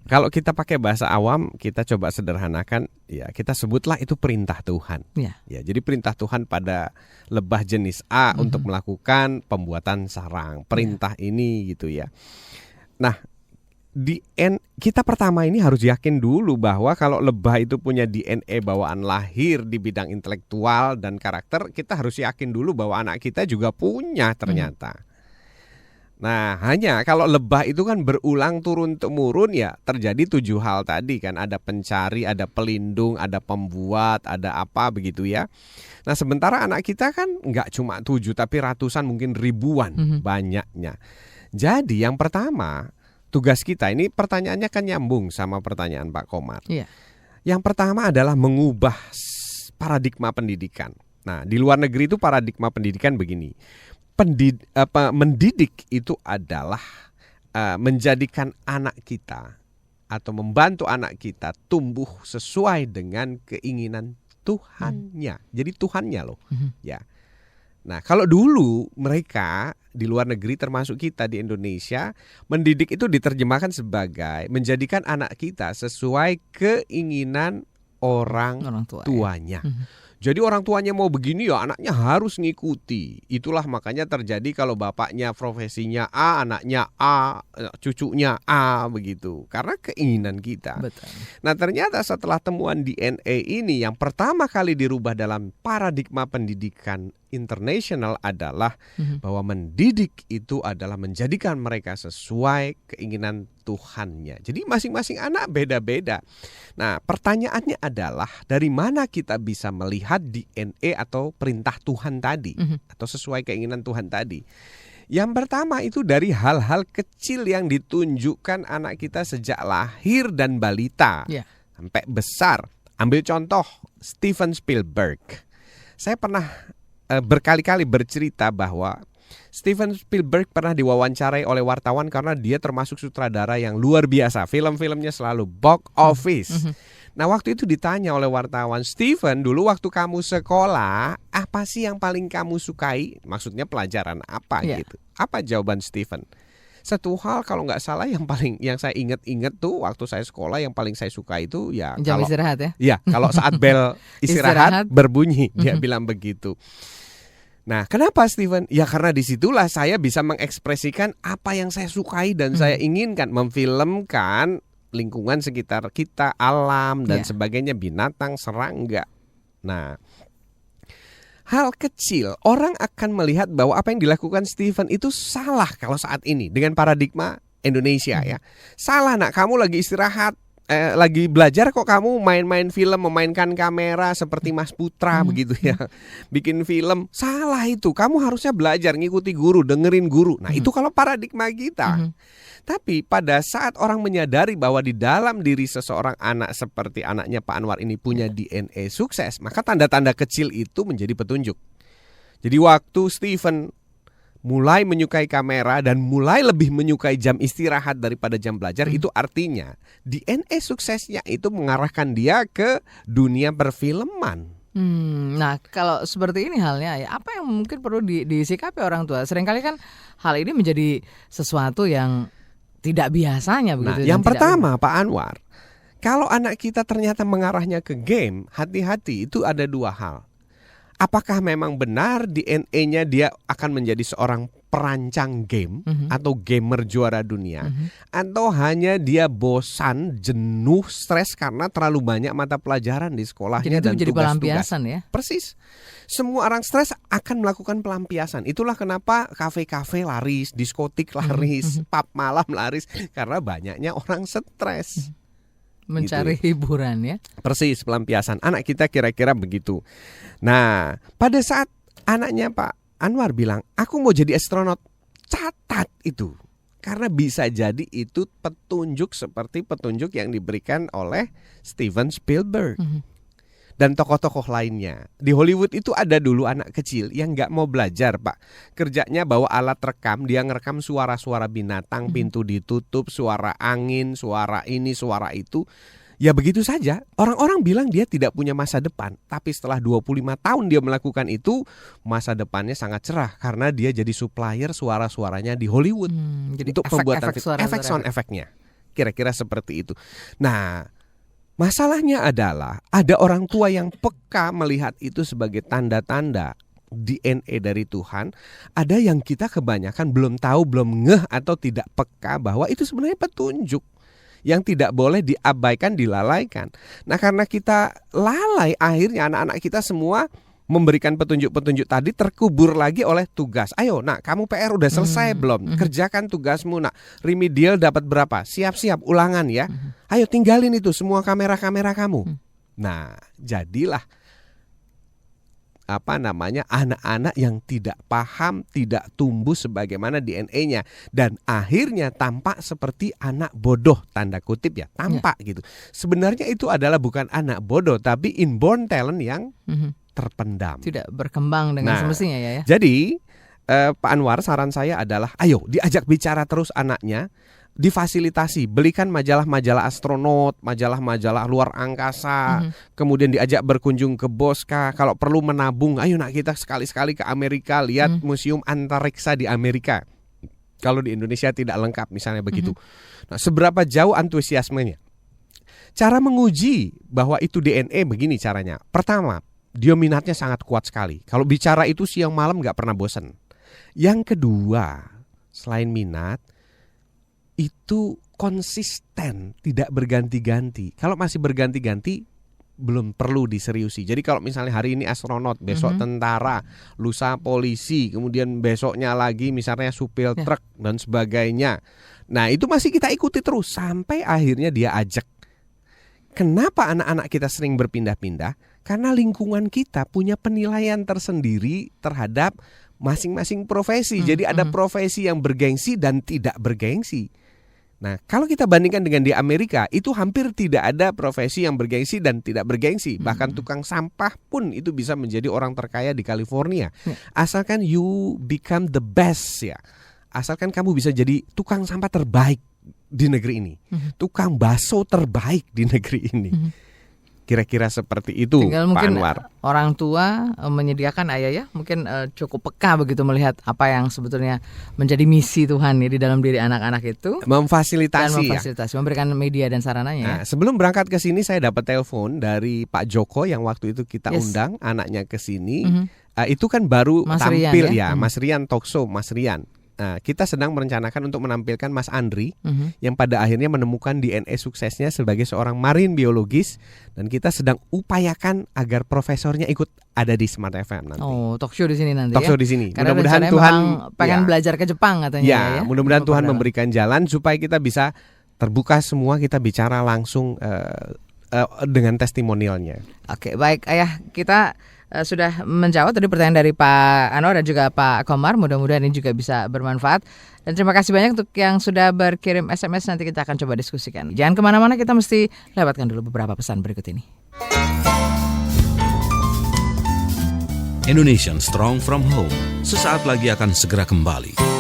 Kalau kita pakai bahasa awam, kita coba sederhanakan, ya kita sebutlah itu perintah Tuhan. Ya, jadi perintah Tuhan pada lebah jenis A untuk melakukan pembuatan sarang. Perintah ini gitu ya. Nah, kita pertama ini harus yakin dulu bahwa kalau lebah itu punya DNA bawaan lahir di bidang intelektual dan karakter, kita harus yakin dulu bahwa anak kita juga punya ternyata. Nah, hanya kalau lebah itu kan berulang turun-temurun ya terjadi 7 hal tadi kan. Ada pencari, ada pelindung, ada pembuat, ada apa begitu ya. Nah, sementara anak kita kan nggak cuma 7 tapi ratusan mungkin ribuan banyaknya. Jadi yang pertama tugas kita ini pertanyaannya kan nyambung sama pertanyaan Pak Komar. Iya. Yang pertama adalah mengubah paradigma pendidikan. Nah, di luar negeri itu paradigma pendidikan begini. Mendidik itu adalah menjadikan anak kita atau membantu anak kita tumbuh sesuai dengan keinginan Tuhannya. Jadi Tuhannya loh. Ya. Nah, kalau dulu mereka di luar negeri termasuk kita di Indonesia, mendidik itu diterjemahkan sebagai menjadikan anak kita sesuai keinginan orang tuanya. Jadi orang tuanya mau begini ya anaknya harus ngikuti. Itulah makanya terjadi kalau bapaknya profesinya A, anaknya A, cucunya A begitu. Karena keinginan kita. Betul. Nah, ternyata setelah temuan DNA ini yang pertama kali dirubah dalam paradigma pendidikan internasional adalah bahwa mendidik itu adalah menjadikan mereka sesuai keinginan Tuhannya. Jadi masing-masing anak beda-beda. Nah, pertanyaannya adalah dari mana kita bisa melihat DNA atau perintah Tuhan tadi atau sesuai keinginan Tuhan tadi? Yang pertama itu dari hal-hal kecil yang ditunjukkan anak kita sejak lahir dan balita sampai besar. Ambil contoh Steven Spielberg. Saya pernah berkali-kali bercerita bahwa Steven Spielberg pernah diwawancarai oleh wartawan karena dia termasuk sutradara yang luar biasa. Film-filmnya selalu box office. Nah, waktu itu ditanya oleh wartawan, Steven, dulu waktu kamu sekolah, apa sih yang paling kamu sukai? Maksudnya pelajaran apa gitu? Apa jawaban Stephen? Satu hal kalau nggak salah yang saya ingat tuh waktu saya sekolah yang paling saya suka itu ya jam kalau istirahat ya. Ya, kalau saat bel istirahat berbunyi dia bilang begitu. Nah, kenapa Stephen? Ya karena disitulah saya bisa mengekspresikan apa yang saya sukai dan saya inginkan, memfilmkan lingkungan sekitar kita, alam dan sebagainya, binatang, serangga. Nah, hal kecil, orang akan melihat bahwa apa yang dilakukan Stephen itu salah kalau saat ini dengan paradigma Indonesia ya. Salah nak, kamu lagi istirahat, lagi belajar kok kamu main-main film, memainkan kamera seperti Mas Putra begitu ya. Bikin film, salah itu. Kamu harusnya belajar, ngikuti guru, dengerin guru. Nah itu kalau paradigma kita. Tapi pada saat orang menyadari bahwa di dalam diri seseorang anak seperti anaknya Pak Anwar ini punya DNA sukses, maka tanda-tanda kecil itu menjadi petunjuk. Jadi waktu Stephen mulai menyukai kamera dan mulai lebih menyukai jam istirahat daripada jam belajar, itu artinya DNA suksesnya itu mengarahkan dia ke dunia perfilman. Nah kalau seperti ini halnya ya, apa yang mungkin perlu disikapi orang tua? Seringkali kan hal ini menjadi sesuatu yang tidak biasanya begitu. Nah, yang pertama Pak Anwar, kalau anak kita ternyata mengarahnya ke game, hati-hati, itu ada dua hal. Apakah memang benar DNA-nya dia akan menjadi seorang perancang game atau gamer juara dunia, atau hanya dia bosan, jenuh, stres karena terlalu banyak mata pelajaran di sekolahnya dan menjadi tugas-tugas. pelampiasan ya. Persis. Semua orang stres akan melakukan pelampiasan. Itulah kenapa kafe-kafe laris, diskotik laris, pub malam laris, karena banyaknya orang stres. Mencari hiburan ya. Persis, pelampiasan. Anak kita kira-kira begitu. Nah, pada saat anaknya Pak Anwar bilang, aku mau jadi astronot, catat itu. Karena bisa jadi itu petunjuk seperti petunjuk yang diberikan oleh Steven Spielberg. Dan tokoh-tokoh lainnya. Di Hollywood itu ada dulu anak kecil yang gak mau belajar Pak. Kerjanya bawa alat rekam, dia ngerekam suara-suara binatang, pintu ditutup, suara angin, suara ini, suara itu. Ya begitu saja, orang-orang bilang dia tidak punya masa depan. Tapi setelah 25 tahun dia melakukan itu, masa depannya sangat cerah. Karena dia jadi supplier suara-suaranya di Hollywood. Jadi untuk pembuatan efek sound efeknya. Kira-kira seperti itu. Nah, masalahnya adalah ada orang tua yang peka melihat itu sebagai tanda-tanda DNA dari Tuhan. Ada yang kita kebanyakan belum tahu, belum ngeh atau tidak peka bahwa itu sebenarnya petunjuk yang tidak boleh diabaikan, dilalaikan. Nah karena kita lalai, akhirnya anak-anak kita semua memberikan petunjuk-petunjuk tadi terkubur lagi oleh tugas. Ayo nak, kamu PR udah selesai belum? Kerjakan tugasmu nak. Remedial dapat berapa? Siap-siap ulangan ya. Ayo tinggalin itu semua kamera-kamera kamu. Nah jadilah anak-anak yang tidak paham, tidak tumbuh sebagaimana DNA-nya, dan akhirnya tampak seperti anak bodoh, tanda kutip ya, tampak gitu. Sebenarnya itu adalah bukan anak bodoh, tapi inborn talent yang terpendam. Tidak berkembang dengan semestinya ya. Jadi Pak Anwar, saran saya adalah ayo diajak bicara terus anaknya. Difasilitasi, belikan majalah-majalah astronot, majalah-majalah luar angkasa, kemudian diajak berkunjung ke Boska, kalau perlu menabung, ayo nak kita sekali-sekali ke Amerika, lihat museum antariksa di Amerika. Kalau di Indonesia tidak lengkap misalnya begitu. Nah, seberapa jauh antusiasmenya? Cara menguji bahwa itu DNA begini caranya. Pertama, dia minatnya sangat kuat sekali. Kalau bicara itu siang malam gak pernah bosan. Yang kedua, selain minat, itu konsisten, tidak berganti-ganti. Kalau masih berganti-ganti, belum perlu diseriusi. Jadi kalau misalnya hari ini astronot, besok tentara, lusa polisi, kemudian besoknya lagi misalnya supir truk dan sebagainya. Nah itu masih kita ikuti terus sampai akhirnya dia ajak. Kenapa anak-anak kita sering berpindah-pindah? Karena lingkungan kita punya penilaian tersendiri terhadap masing-masing profesi. Jadi ada profesi yang bergengsi dan tidak bergengsi. Nah, kalau kita bandingkan dengan di Amerika, itu hampir tidak ada profesi yang bergengsi dan tidak bergengsi. Bahkan tukang sampah pun itu bisa menjadi orang terkaya di California. Asalkan you become the best ya. Asalkan kamu bisa jadi tukang sampah terbaik di negeri ini. Tukang bakso terbaik di negeri ini. Kira-kira seperti itu, tinggal Pak mungkin Anwar. orang tua menyediakan ayah ya, mungkin cukup peka begitu melihat apa yang sebetulnya menjadi misi Tuhan ya di dalam diri anak-anak itu. Dan Memfasilitasi ya. memberikan media dan sarananya ya. Nah, sebelum berangkat ke sini saya dapat telepon dari Pak Joko yang waktu itu kita undang anaknya ke sini. Itu kan baru Mas tampil Rian, ya? Mas Rian Talkshow, Mas Rian. Nah, kita sedang merencanakan untuk menampilkan Mas Andri yang pada akhirnya menemukan DNA suksesnya sebagai seorang marin biologis, dan kita sedang upayakan agar profesornya ikut ada di Smart FM nanti. Oh, talk show di sini nanti Talkshow ya. di sini. Karena Mudah-mudahan rencananya Tuhan memang pengen belajar ke Jepang katanya ya. mudah-mudahan Tuhan memberikan jalan supaya kita bisa terbuka semua, kita bicara langsung dengan testimonialnya. Oke, baik Ayah, kita sudah menjawab tadi pertanyaan dari Pak Anwar dan juga Pak Komar. Mudah-mudahan ini juga bisa bermanfaat. Dan terima kasih banyak untuk yang sudah berkirim SMS. Nanti kita akan coba diskusikan. Jangan kemana-mana, kita mesti lewatkan dulu beberapa pesan berikut ini. Indonesian Strong from Home sesaat lagi akan segera kembali.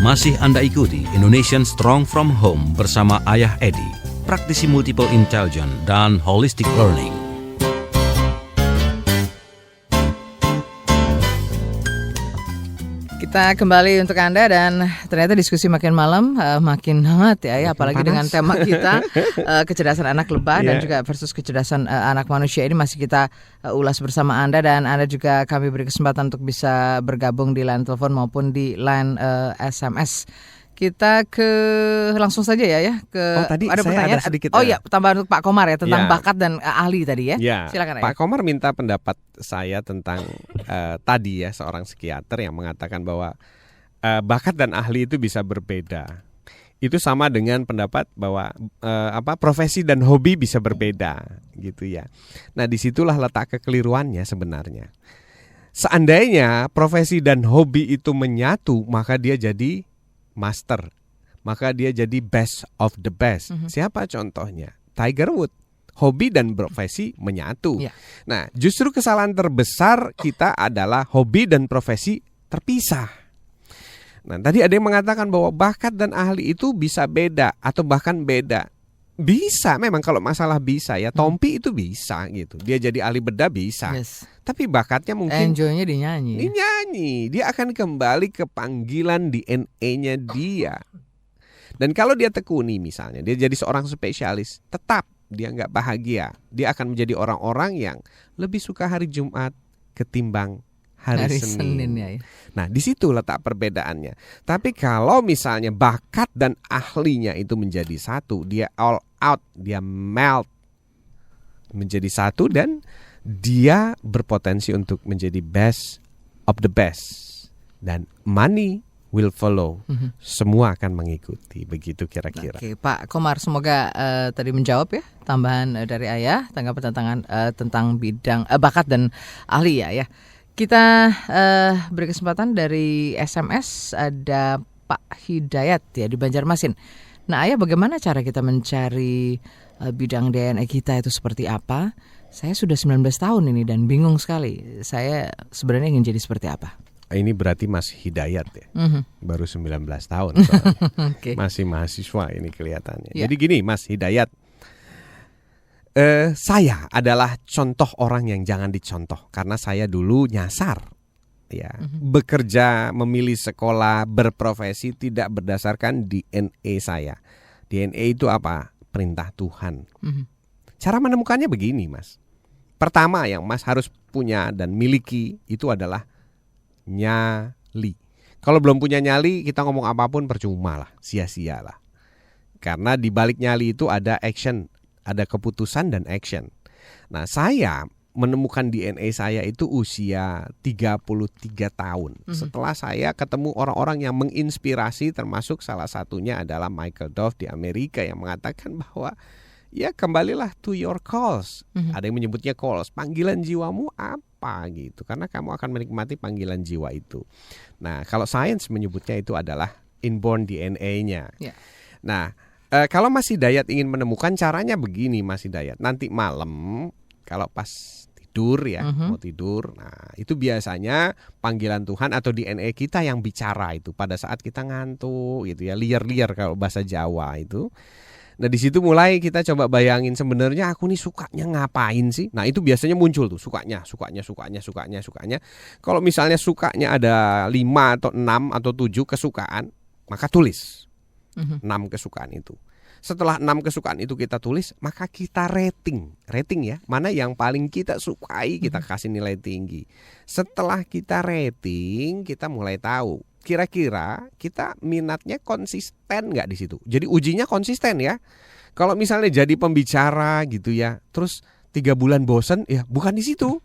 Masih Anda ikuti Indonesian Strong from Home bersama Ayah Edi, praktisi multiple intelligence dan holistic learning. Kita kembali untuk Anda, dan ternyata diskusi makin malam makin hangat ya, apalagi panas. dengan tema kita kecerdasan anak lebah dan juga versus kecerdasan anak manusia. Ini masih kita ulas bersama Anda, dan Anda juga kami beri kesempatan untuk bisa bergabung di line telepon maupun di line SMS. Kita langsung saja ya ke tadi ada saya pertanyaan. ada sedikit, Tambahan untuk Pak Komar ya tentang Ya. bakat dan ahli tadi ya. Ya, Silakan Pak Komar minta pendapat saya tentang tadi ya, seorang psikiater yang mengatakan bahwa bakat dan ahli itu bisa berbeda. Itu sama dengan pendapat bahwa profesi dan hobi bisa berbeda gitu ya. Nah, disitulah letak kekeliruannya sebenarnya. Seandainya profesi dan hobi itu menyatu, maka dia jadi master, maka dia jadi best of the best. Siapa contohnya? Tiger Woods. Hobi dan profesi menyatu. Ya. Nah, justru kesalahan terbesar kita adalah hobi dan profesi terpisah. Nah, tadi ada yang mengatakan bahwa bakat dan ahli itu bisa beda atau bahkan beda. Bisa, memang kalau masalah bisa ya. Tompi itu bisa gitu. Dia jadi ahli bedah bisa. Yes. Tapi bakatnya mungkin Enjoy-nya dinyanyi. dia akan kembali ke panggilan DNA-nya dia. Dan kalau dia tekuni misalnya, dia jadi seorang spesialis, tetap dia nggak bahagia. Dia akan menjadi orang-orang yang lebih suka hari Jumat ketimbang hari Senin. Ya. Nah, di situ letak perbedaannya. Tapi kalau misalnya bakat dan ahlinya itu menjadi satu, dia all out, dia melt menjadi satu, dan dia berpotensi untuk menjadi best of the best, dan money will follow. Semua akan mengikuti, begitu kira-kira. Oke, Pak Komar, semoga tadi menjawab ya tambahan dari Ayah tanggapan tentang bidang bakat dan ahli ya. Kita beri kesempatan dari SMS, ada Pak Hidayat ya di Banjarmasin. Nah, Ayah, bagaimana cara kita mencari bidang DNA kita itu seperti apa? Saya sudah 19 tahun ini dan bingung sekali. Saya sebenarnya ingin jadi seperti apa? Ini berarti Mas Hidayat ya. Baru 19 tahun. Okay. Masih mahasiswa ini kelihatannya. Ya. Jadi gini Mas Hidayat, saya adalah contoh orang yang jangan dicontoh, karena saya dulu nyasar ya. Bekerja, memilih sekolah, berprofesi tidak berdasarkan DNA saya. DNA itu apa? Perintah Tuhan. Cara menemukannya begini Mas. Pertama yang Mas harus punya dan miliki itu adalah nyali. Kalau belum punya nyali, kita ngomong apapun percuma lah, sia-sia lah. Karena di balik nyali itu ada action, ada keputusan dan action. Nah, saya menemukan DNA saya itu usia 33 tahun. Setelah saya ketemu orang-orang yang menginspirasi, termasuk salah satunya adalah Michael Dove di Amerika yang mengatakan bahwa ya kembalilah to your calls. Ada yang menyebutnya calls, panggilan jiwamu apa gitu. Karena kamu akan menikmati panggilan jiwa itu. Nah, kalau sains menyebutnya itu adalah inborn DNA-nya. Yeah. Nah, kalau Mas Hidayat ingin menemukan caranya begini Mas Hidayat. Nanti malam kalau pas tidur ya, mau tidur. Nah, itu biasanya panggilan Tuhan atau DNA kita yang bicara itu pada saat kita ngantuk gitu ya, liar-liar kalau bahasa Jawa itu. Nah, di situ mulai kita coba bayangin sebenarnya aku nih sukanya ngapain sih? Nah, itu biasanya muncul tuh sukanya. Kalau misalnya sukanya ada 5 atau 6 atau 7 kesukaan, maka tulis 6 kesukaan itu. Setelah 6 kesukaan itu kita tulis, maka kita rating ya, mana yang paling kita sukai, kita kasih nilai tinggi. Setelah kita rating, kita mulai tahu kira-kira kita minatnya konsisten nggak di situ. Jadi ujinya konsisten ya. Kalau misalnya jadi pembicara gitu ya, terus 3 bulan bosen, ya bukan di situ.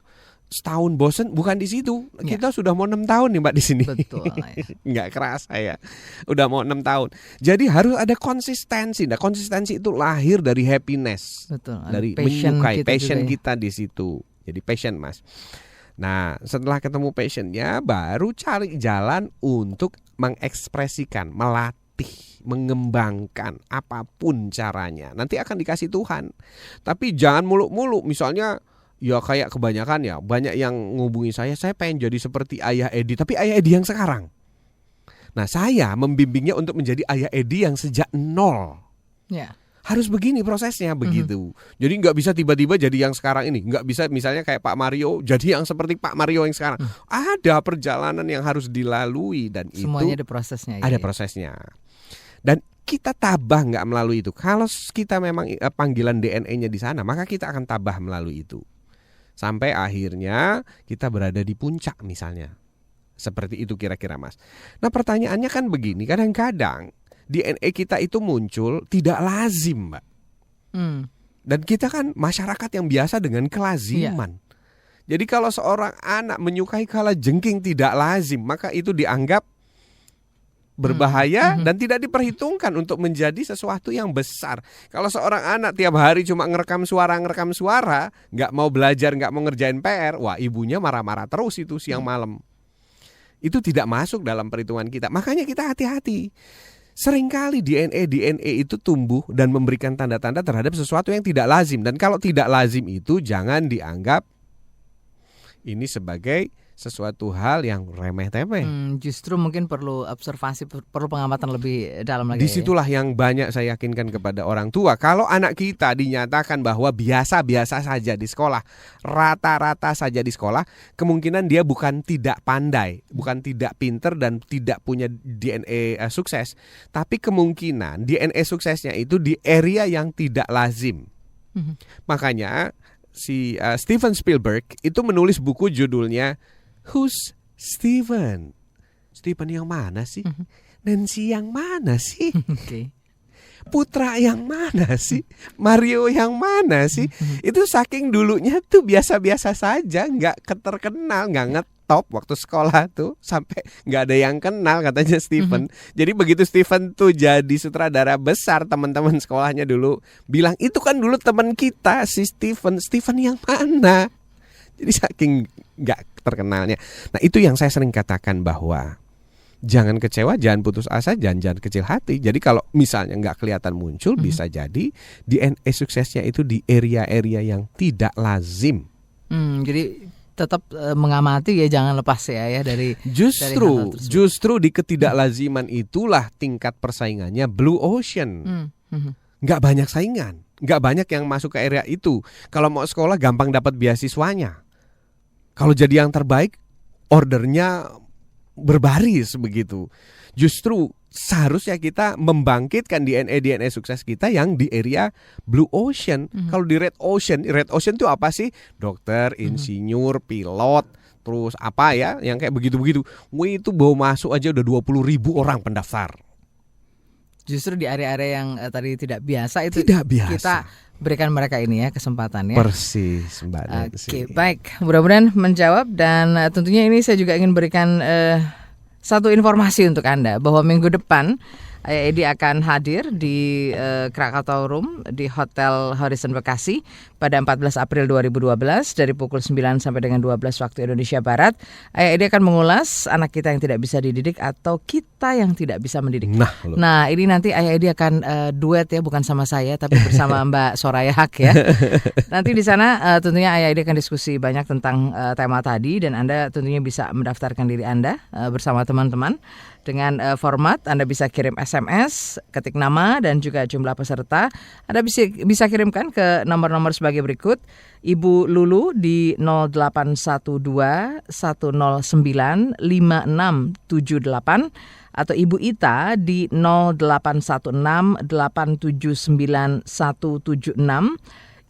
Setahun bosen, bukan di situ. Kita sudah mau 6 tahun nih Mbak di sini. Betul. Ya. Nggak kerasa ya. Udah mau 6 tahun. Jadi harus ada konsistensi. Nah, konsistensi itu lahir dari happiness. Betul. Dari passion menyukai kita passion juga, kita di situ. Jadi passion Mas. Nah, setelah ketemu passionnya, baru cari jalan untuk mengekspresikan, melatih, mengembangkan apapun caranya. Nanti akan dikasih Tuhan. Tapi jangan muluk-muluk. Misalnya ya kayak kebanyakan ya, banyak yang ngubungi saya pengen jadi seperti Ayah Edi, tapi Ayah Edi yang sekarang. Nah, saya membimbingnya untuk menjadi Ayah Edi yang sejak nol. Ya. Harus begini prosesnya begitu. Jadi nggak bisa tiba-tiba jadi yang sekarang ini. Nggak bisa misalnya kayak Pak Mario jadi yang seperti Pak Mario yang sekarang. Ada perjalanan yang harus dilalui dan semuanya itu ada prosesnya. Ada prosesnya. Dan kita tabah nggak melalui itu. Kalau kita memang panggilan DNA-nya di sana, maka kita akan tabah melalui itu. Sampai akhirnya kita berada di puncak misalnya. Seperti itu kira-kira Mas. Nah, pertanyaannya kan begini, kadang-kadang DNA kita itu muncul tidak lazim Mbak. Dan kita kan masyarakat yang biasa dengan kelaziman. Jadi kalau seorang anak menyukai kalajengking tidak lazim, maka itu dianggap berbahaya dan tidak diperhitungkan untuk menjadi sesuatu yang besar. Kalau seorang anak tiap hari cuma ngerekam suara, nggak mau belajar, nggak mau ngerjain PR, wah ibunya marah-marah terus itu siang malam. Itu tidak masuk dalam perhitungan kita. Makanya kita hati-hati. Seringkali DNA itu tumbuh dan memberikan tanda-tanda terhadap sesuatu yang tidak lazim. Dan kalau tidak lazim itu jangan dianggap ini sebagai sesuatu hal yang remeh-temeh. Justru mungkin perlu observasi, perlu pengamatan lebih dalam lagi. Disitulah yang banyak saya yakinkan kepada orang tua. Kalau anak kita dinyatakan bahwa biasa-biasa saja di sekolah, rata-rata saja di sekolah, kemungkinan dia bukan tidak pandai, bukan tidak pinter dan tidak punya DNA sukses, tapi kemungkinan DNA suksesnya itu di area yang tidak lazim. Makanya si Steven Spielberg itu menulis buku judulnya Who's Steven? Steven yang mana sih? Nancy yang mana sih? Putra yang mana sih? Mario yang mana sih? Itu saking dulunya tuh biasa-biasa saja, nggak terkenal, nggak ngetop waktu sekolah tuh, sampai nggak ada yang kenal katanya Steven. Jadi begitu Steven tuh jadi sutradara besar, teman-teman sekolahnya dulu bilang itu kan dulu teman kita si Steven yang mana? Jadi saking nggak terkenalnya. Nah, itu yang saya sering katakan bahwa jangan kecewa, jangan putus asa, jangan kecil hati. Jadi kalau misalnya nggak kelihatan muncul, bisa jadi DNA suksesnya itu di area-area yang tidak lazim. Jadi tetap mengamati ya, jangan lepas ya dari justru di ketidaklaziman itulah tingkat persaingannya blue ocean. Nggak banyak saingan, nggak banyak yang masuk ke area itu. Kalau mau sekolah gampang dapat beasiswanya. Kalau jadi yang terbaik, ordernya berbaris begitu. Justru seharusnya kita membangkitkan DNA sukses kita yang di area blue ocean. Kalau di red ocean itu apa sih? Dokter, insinyur, pilot, terus apa ya? Yang kayak begitu-begitu. Itu baru masuk aja udah 20.000 orang pendaftar. justru di area-area yang tadi tidak biasa itu Tidak biasa. kita berikan mereka ini ya kesempatan ya. Persis, Mbak Nancy. Oke, baik. Mudah-mudahan menjawab dan tentunya ini saya juga ingin berikan satu informasi untuk Anda bahwa minggu depan Ayah Edi akan hadir di Krakatau Room di Hotel Horizon Bekasi pada 14 April 2012 dari pukul 9 sampai dengan 12 waktu Indonesia Barat. Ayah Edi akan mengulas anak kita yang tidak bisa dididik atau kita yang tidak bisa mendidik. Nah, ini nanti Ayah Edi akan duet ya, bukan sama saya tapi bersama Mbak Soraya Hak ya. Nanti di sana tentunya Ayah Edi akan diskusi banyak tentang tema tadi dan Anda tentunya bisa mendaftarkan diri Anda bersama teman-teman. Dengan format Anda bisa kirim SMS, ketik nama dan juga jumlah peserta. Anda bisa kirimkan ke nomor-nomor sebagai berikut. Ibu Lulu di 0812 109 5678 atau Ibu Ita di 0816 879 176.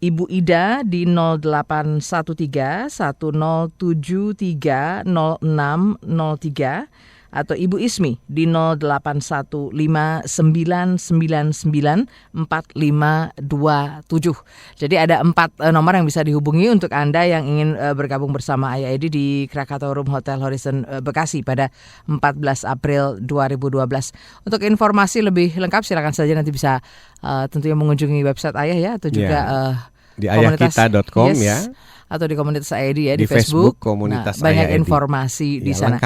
Ibu Ida di 0813 1073 0603 atau Ibu Ismi di 0815999457. Jadi ada 4 nomor yang bisa dihubungi untuk Anda yang ingin bergabung bersama Ayah Edi di Krakatau Room Hotel Horizon Bekasi pada 14 April 2012. Untuk informasi lebih lengkap silakan saja nanti bisa tentunya mengunjungi website Ayah ya atau juga di ayahkita.com ya. Atau di komunitas AID ya di Facebook komunitas banyak AID. informasi di sana.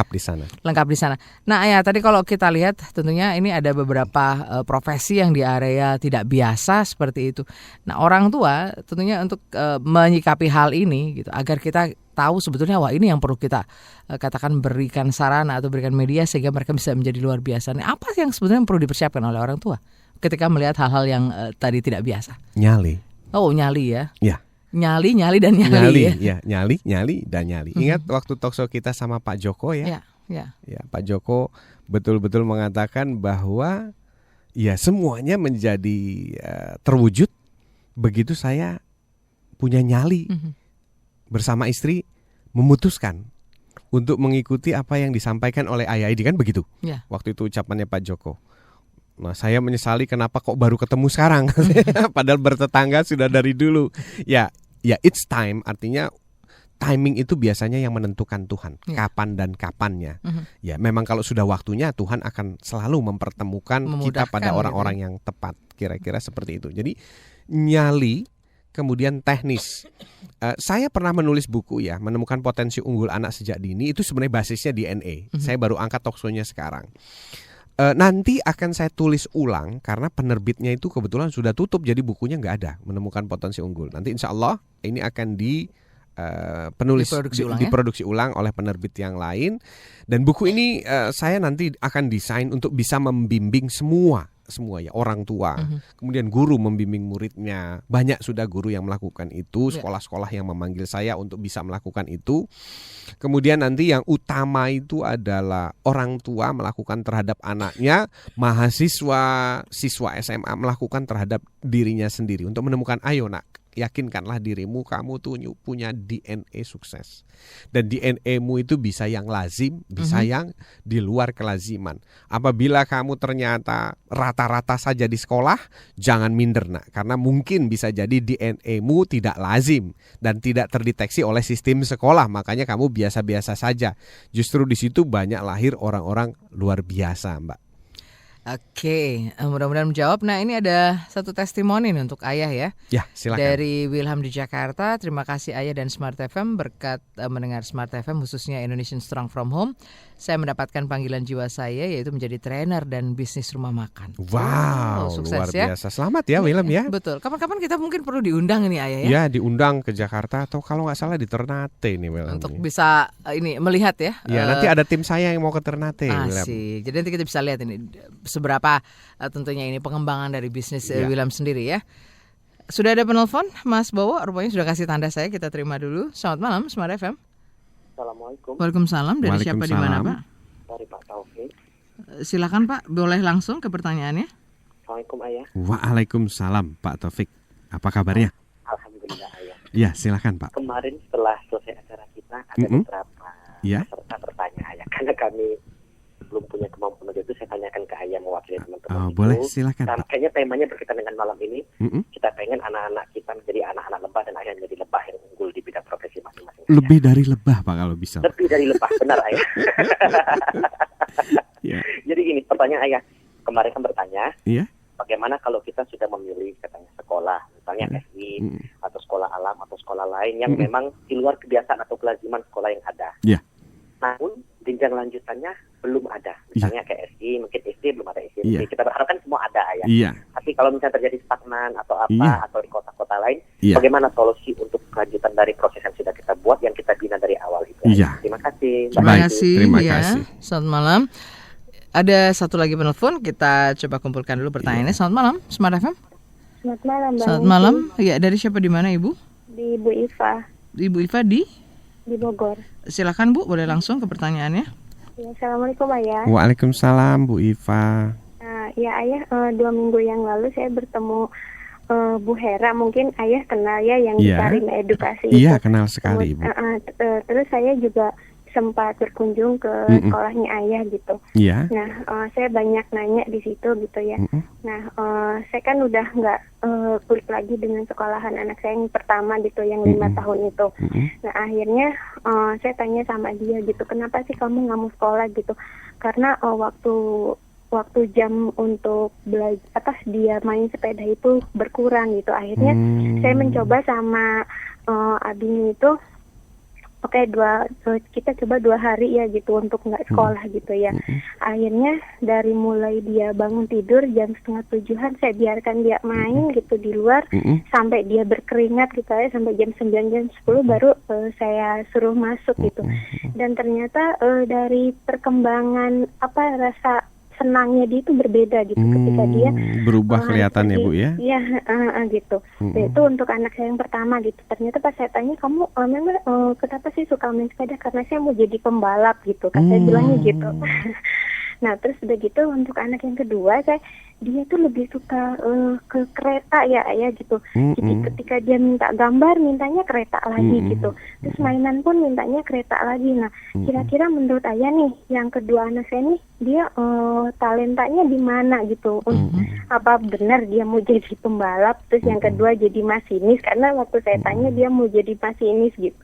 Lengkap di sana. Nah, ya tadi kalau kita lihat tentunya ini ada beberapa profesi yang di area tidak biasa seperti itu. Nah, orang tua tentunya untuk menyikapi hal ini gitu agar kita tahu sebetulnya wah ini yang perlu kita katakan berikan saran atau berikan media sehingga mereka bisa menjadi luar biasa. Nah, apa yang sebetulnya perlu dipersiapkan oleh orang tua ketika melihat hal-hal yang tadi tidak biasa? Nyali. Oh, nyali ya. Ya. Nyali dan nyali ya. Nyali dan nyali. Ingat waktu talkshow kita sama Pak Joko ya? Ya, Pak Joko betul-betul mengatakan bahwa ya semuanya menjadi terwujud begitu saya punya nyali bersama istri memutuskan untuk mengikuti apa yang disampaikan oleh Ayah Edi kan begitu. Ya. Waktu itu ucapannya Pak Joko. Nah, saya menyesali kenapa kok baru ketemu sekarang. Padahal bertetangga sudah dari dulu. Ya, it's time, artinya timing itu biasanya yang menentukan Tuhan. Kapan dan kapannya. Ya, memang kalau sudah waktunya Tuhan akan selalu mempertemukan kita pada orang-orang yang tepat. Kira-kira seperti itu. Jadi nyali kemudian teknis. Saya pernah menulis buku ya, menemukan potensi unggul anak sejak dini. Itu sebenarnya basisnya DNA. Saya baru angkat talkshow-nya sekarang. Nanti akan saya tulis ulang karena penerbitnya itu kebetulan sudah tutup, jadi bukunya nggak ada, menemukan potensi unggul. Nanti insya Allah ini akan diproduksi ulang oleh penerbit yang lain. Dan buku ini saya nanti akan desain untuk bisa membimbing semua ya, orang tua, kemudian guru membimbing muridnya. Banyak sudah guru yang melakukan itu, sekolah-sekolah yang memanggil saya untuk bisa melakukan itu. Kemudian nanti yang utama itu adalah orang tua melakukan terhadap anaknya, mahasiswa, siswa SMA melakukan terhadap dirinya sendiri untuk menemukan, ayo nak, yakinkanlah dirimu, kamu tuh punya DNA sukses. Dan DNA-mu itu bisa yang lazim, bisa yang di luar kelaziman. Apabila kamu ternyata rata-rata saja di sekolah, jangan minder nak, karena mungkin bisa jadi DNA-mu tidak lazim dan tidak terdeteksi oleh sistem sekolah, makanya kamu biasa-biasa saja. Justru di situ banyak lahir orang-orang luar biasa, Mbak. Oke, mudah-mudahan menjawab. Nah, ini ada satu testimoni nih untuk Ayah ya. Ya, silakan. Dari Wilham di Jakarta. Terima kasih Ayah dan Smart FM. Berkat mendengar Smart FM khususnya Indonesian Strong from Home, saya mendapatkan panggilan jiwa saya yaitu menjadi trainer dan bisnis rumah makan. Wow, sukses luar ya. biasa. Selamat ya Wilham ya. Betul. Kapan-kapan kita mungkin perlu diundang ini Ayah ya. Ya, diundang ke Jakarta atau kalau nggak salah di Ternate nih Wilham. Untuk bisa ini melihat ya. Ya, nanti ada tim saya yang mau ke Ternate. Asik. Jadi nanti kita bisa lihat ini seberapa tentunya ini pengembangan dari bisnis Wilham sendiri ya. Sudah ada penelpon Mas Bowo, rupanya sudah kasih tanda saya, kita terima dulu. Selamat malam Smart FM. Assalamualaikum. Waalaikumsalam. Dari siapa di mana Pak? Dari Pak Taufik. Silakan Pak, boleh langsung ke pertanyaannya. Assalamualaikum Ayah. Waalaikumsalam Pak Taufik. Apa kabarnya? Alhamdulillah Ayah. Ya, silakan Pak. Kemarin setelah selesai acara kita ada beberapa peserta bertanya Ayah, karena kami belum punya kemampuan untuk itu, saya tanyakan ke ayah mewakili teman-teman. Oh, boleh, silakan. Dan Pak. kayaknya temanya berkaitan dengan malam ini. Mm-mm. Kita pengen anak-anak kita menjadi anak-anak lebah dan ayah menjadi lebah yang unggul di bidang profesi masing-masing. Lebih dari lebah Pak kalau bisa. Lebih dari lebah, benar ayah. Ya. Jadi gini, pertanyaan ayah kemarin kan bertanya, Iya. bagaimana kalau kita sudah memilih katanya sekolah, misalnya SI atau sekolah alam atau sekolah lain yang memang di luar kebiasaan atau kelaziman sekolah yang ada. Iya. Namun jenjang lanjutannya belum ada. Misalnya kayak SI, mungkin SD belum ada SMP. Iya. Kita berharapkan semua ada ya. Iya. Tapi kalau misalnya terjadi stagnan atau apa Iya. atau di kota-kota lain, Iya. bagaimana solusi untuk kelanjutan dari proses yang sudah kita buat, yang kita bina dari awal itu? Iya. Terima kasih. Terima Baik, kasih. terima ya. kasih. Selamat malam. Ada satu lagi penelpon, kita coba kumpulkan dulu pertanyaannya. Selamat malam, Smart FM. Selamat malam, Bang. Selamat malam. Ya, dari siapa, di mana Ibu? Di Bu Iva Ibu Iva di? di Bogor. Silakan Bu, boleh langsung ke pertanyaannya. Ya, Assalamualaikum Ayah. Waalaikumsalam Bu Iva. Ya Ayah, 2 minggu yang lalu saya bertemu Bu Hera. Mungkin Ayah kenal ya yang Iya. di Karim Edukasi Iya, itu. kenal sekali Ibu. Terus saya juga sempat berkunjung ke sekolahnya Ayah gitu. Iya. Nah, saya banyak nanya di situ gitu ya. Nah, saya kan udah nggak kulik lagi dengan sekolahan anak saya yang pertama gitu, yang 5 tahun itu. Nah, akhirnya saya tanya sama dia gitu, kenapa sih kamu nggak mau sekolah gitu? Karena waktu jam untuk belajar atas dia main sepeda itu berkurang gitu. Akhirnya saya mencoba sama abinya itu. Oke, kita coba 2 hari ya gitu untuk nggak sekolah gitu ya. Akhirnya dari mulai dia bangun tidur jam 6:30-an saya biarkan dia main gitu di luar sampai dia berkeringat gitu ya, sampai jam 9, jam 10 baru saya suruh masuk gitu. Dan ternyata dari perkembangan rasa senangnya dia itu berbeda gitu ketika dia berubah kelihatannya Bu ya. Iya, gitu. Itu untuk anak saya yang pertama gitu. Ternyata pas saya tanya, kamu memang kenapa sih suka main sepeda? Karena saya mau jadi pembalap gitu. Kan saya bilangnya gitu. Nah, terus udah gitu untuk anak yang kedua dia tuh lebih suka ke kereta ya gitu. Jadi ketika dia minta gambar, mintanya kereta lagi gitu. Terus mainan pun mintanya kereta lagi. Nah, kira-kira menurut Ayah nih, yang kedua anak saya nih, dia talentanya di mana gitu? Apa benar dia mau jadi pembalap? Terus yang kedua jadi masinis, karena waktu saya tanya dia mau jadi masinis gitu.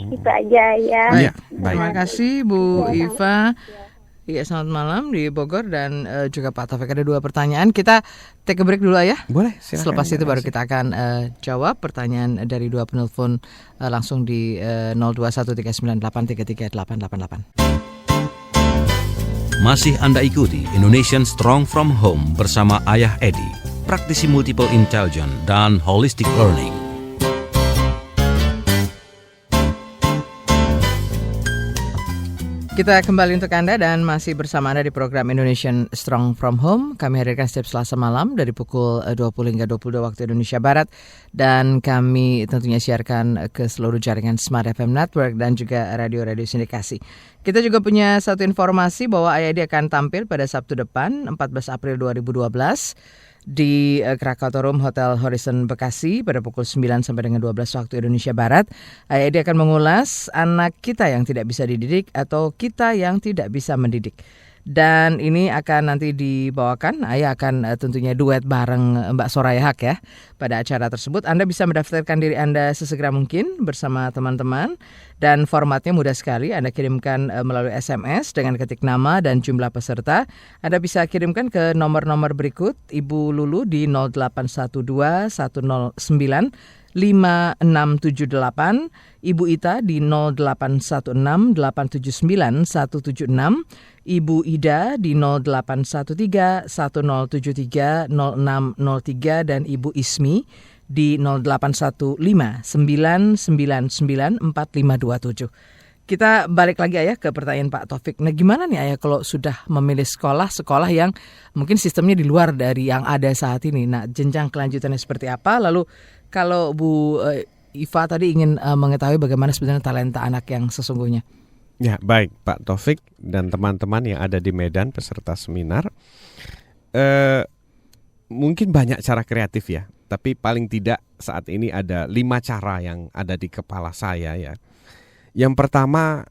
Itu aja ya. Baik. Terima kasih Bu Iva. Iya, selamat malam di Bogor dan juga Pak Taufik. Ada 2 pertanyaan. Kita take a break dulu ya. Boleh, silakan. Selepas itu baru kita akan jawab pertanyaan dari 2 penelpon langsung di 021398338888. Masih Anda ikuti Indonesian Strong from Home bersama Ayah Edi, praktisi multiple intelligence dan holistic learning. Kita kembali untuk Anda dan masih bersama Anda di program Indonesian Strong from Home. Kami hadirkan setiap Selasa malam dari pukul 20 hingga 22 waktu Indonesia Barat. Dan kami tentunya siarkan ke seluruh jaringan Smart FM Network dan juga radio-radio sindikasi. Kita juga punya satu informasi bahwa Ayah Edi akan tampil pada Sabtu depan, 14 April 2012. Di Krakatoa Room Hotel Horizon Bekasi pada pukul 9 sampai dengan 12 waktu Indonesia Barat. Ayah Edi akan mengulas anak kita yang tidak bisa dididik atau kita yang tidak bisa mendidik. Dan ini akan nanti dibawakan, Ayah akan tentunya duet bareng Mbak Soraya Haq ya pada acara tersebut. Anda bisa mendaftarkan diri Anda sesegera mungkin bersama teman-teman. Dan formatnya mudah sekali, Anda kirimkan melalui SMS dengan ketik nama dan jumlah peserta. Anda bisa kirimkan ke nomor-nomor berikut, Ibu Lulu di 0812 109 5678, Ibu Ita di 0816 879 176, Ibu Ida di 0813 1073 0603 dan Ibu Ismi di 0815 999 4527. Kita balik lagi Ayah ke pertanyaan Pak Taufik. Nah, gimana nih Ayah kalau sudah memilih sekolah yang mungkin sistemnya di luar dari yang ada saat ini. Nah, jenjang kelanjutannya seperti apa? Lalu kalau Bu Iva tadi ingin mengetahui bagaimana sebenarnya talenta anak yang sesungguhnya. Ya, baik Pak Taufik dan teman-teman yang ada di Medan peserta seminar. Mungkin banyak cara kreatif ya, tapi paling tidak saat ini ada 5 cara yang ada di kepala saya ya. Yang pertama,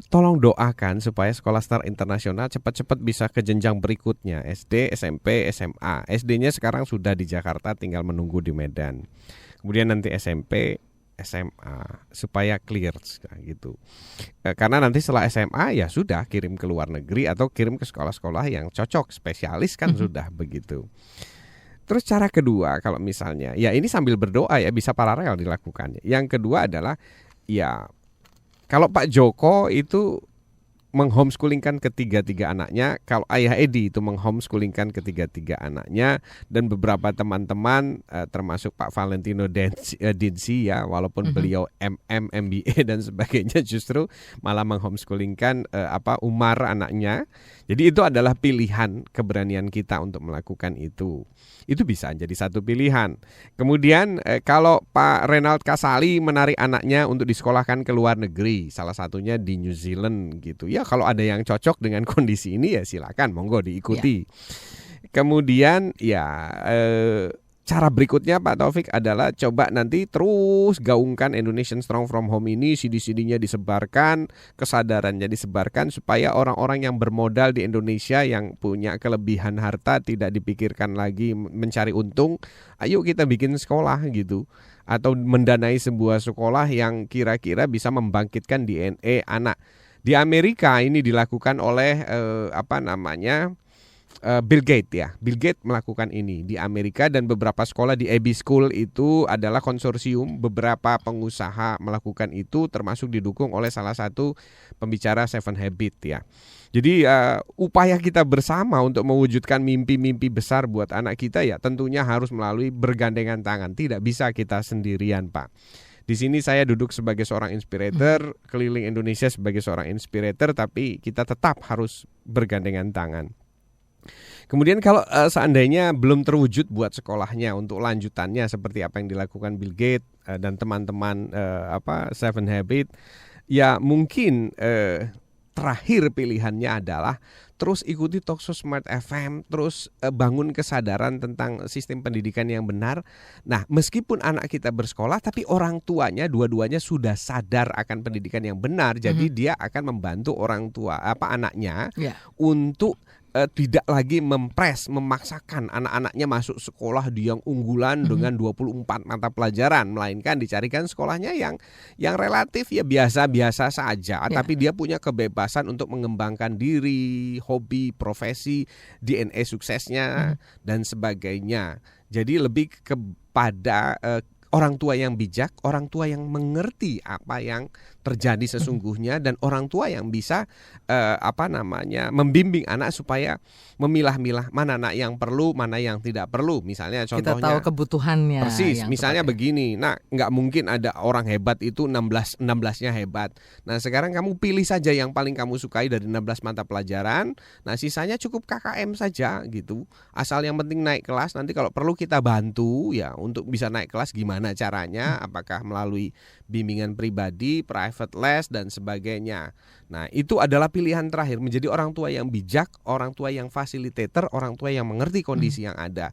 tolong doakan supaya Sekolah Star Internasional cepat-cepat bisa ke jenjang berikutnya, SD, SMP, SMA. SD-nya sekarang sudah di Jakarta, tinggal menunggu di Medan. Kemudian nanti SMP, SMA, supaya clear gitu. Karena nanti setelah SMA ya sudah kirim ke luar negeri atau kirim ke sekolah-sekolah yang cocok, spesialis kan sudah begitu. Terus cara kedua kalau misalnya, ya ini sambil berdoa ya, bisa paralel dilakukan. Yang kedua adalah ya kalau Pak Joko itu menghomeschoolingkan ketiga-tiga anaknya, kalau Ayah Edi itu menghomeschoolingkan ketiga-tiga anaknya, dan beberapa teman-teman termasuk Pak Valentino Dinsi ya, walaupun beliau MM, MBA dan sebagainya, justru malah menghomeschoolingkan Umar anaknya. Jadi itu adalah pilihan, keberanian kita untuk melakukan itu. Itu bisa jadi satu pilihan. Kemudian kalau Pak Renald Kasali menarik anaknya untuk disekolahkan ke luar negeri, salah satunya di New Zealand gitu. Ya kalau ada yang cocok dengan kondisi ini ya silakan, monggo diikuti. Kemudian ya cara berikutnya Pak Taufik adalah coba nanti terus gaungkan Indonesian Strong from Home ini, CD-CD-nya disebarkan, kesadarannya disebarkan supaya orang-orang yang bermodal di Indonesia yang punya kelebihan harta tidak dipikirkan lagi mencari untung, ayo kita bikin sekolah gitu. Atau mendanai sebuah sekolah yang kira-kira bisa membangkitkan DNA anak. Di Amerika ini dilakukan oleh Bill Gates ya. Bill Gates melakukan ini di Amerika, dan beberapa sekolah di Abbey School itu adalah konsorsium beberapa pengusaha melakukan itu, termasuk didukung oleh salah satu pembicara Seven Habits ya. Jadi upaya kita bersama untuk mewujudkan mimpi-mimpi besar buat anak kita ya tentunya harus melalui bergandengan tangan. Tidak bisa kita sendirian, Pak. Di sini saya duduk sebagai seorang inspirator, keliling Indonesia sebagai seorang inspirator, tapi kita tetap harus bergandengan tangan. Kemudian kalau seandainya belum terwujud buat sekolahnya untuk lanjutannya seperti apa yang dilakukan Bill Gates dan teman-teman Seven Habits, ya mungkin terakhir pilihannya adalah terus ikuti Talkshow Smart FM, terus bangun kesadaran tentang sistem pendidikan yang benar. Nah, meskipun anak kita bersekolah, tapi orang tuanya dua-duanya sudah sadar akan pendidikan yang benar, jadi dia akan membantu orang tua anaknya untuk tidak lagi memaksakan anak-anaknya masuk sekolah yang unggulan dengan 24 mata pelajaran, melainkan dicarikan sekolahnya yang relatif ya biasa-biasa saja, tapi dia punya kebebasan untuk mengembangkan diri, hobi, profesi, DNA suksesnya dan sebagainya. Jadi lebih kepada orang tua yang bijak, orang tua yang mengerti apa yang terjadi sesungguhnya, dan orang tua yang bisa membimbing anak supaya memilah-milah mana anak yang perlu, mana yang tidak perlu. Misalnya contohnya kita tahu kebutuhannya. Persis, misalnya begini. Nah, nggak mungkin ada orang hebat itu 16-nya hebat. Nah, sekarang kamu pilih saja yang paling kamu sukai dari 16 mata pelajaran. Nah, sisanya cukup KKM saja gitu. Asal yang penting naik kelas, nanti kalau perlu kita bantu ya untuk bisa naik kelas gimana caranya, apakah melalui bimbingan pribadi, private les dan sebagainya. Nah, itu adalah pilihan terakhir, menjadi orang tua yang bijak, orang tua yang fasilitator, orang tua yang mengerti kondisi yang ada.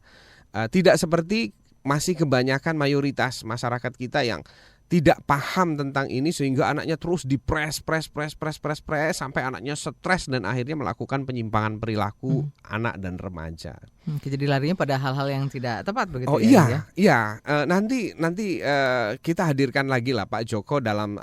Tidak seperti masih kebanyakan mayoritas masyarakat kita yang tidak paham tentang ini sehingga anaknya terus dipres sampai anaknya stres dan akhirnya melakukan penyimpangan perilaku anak dan remaja. Jadi larinya pada hal-hal yang tidak tepat begitu ya? Oh iya. Nanti kita hadirkan lagi lah Pak Joko dalam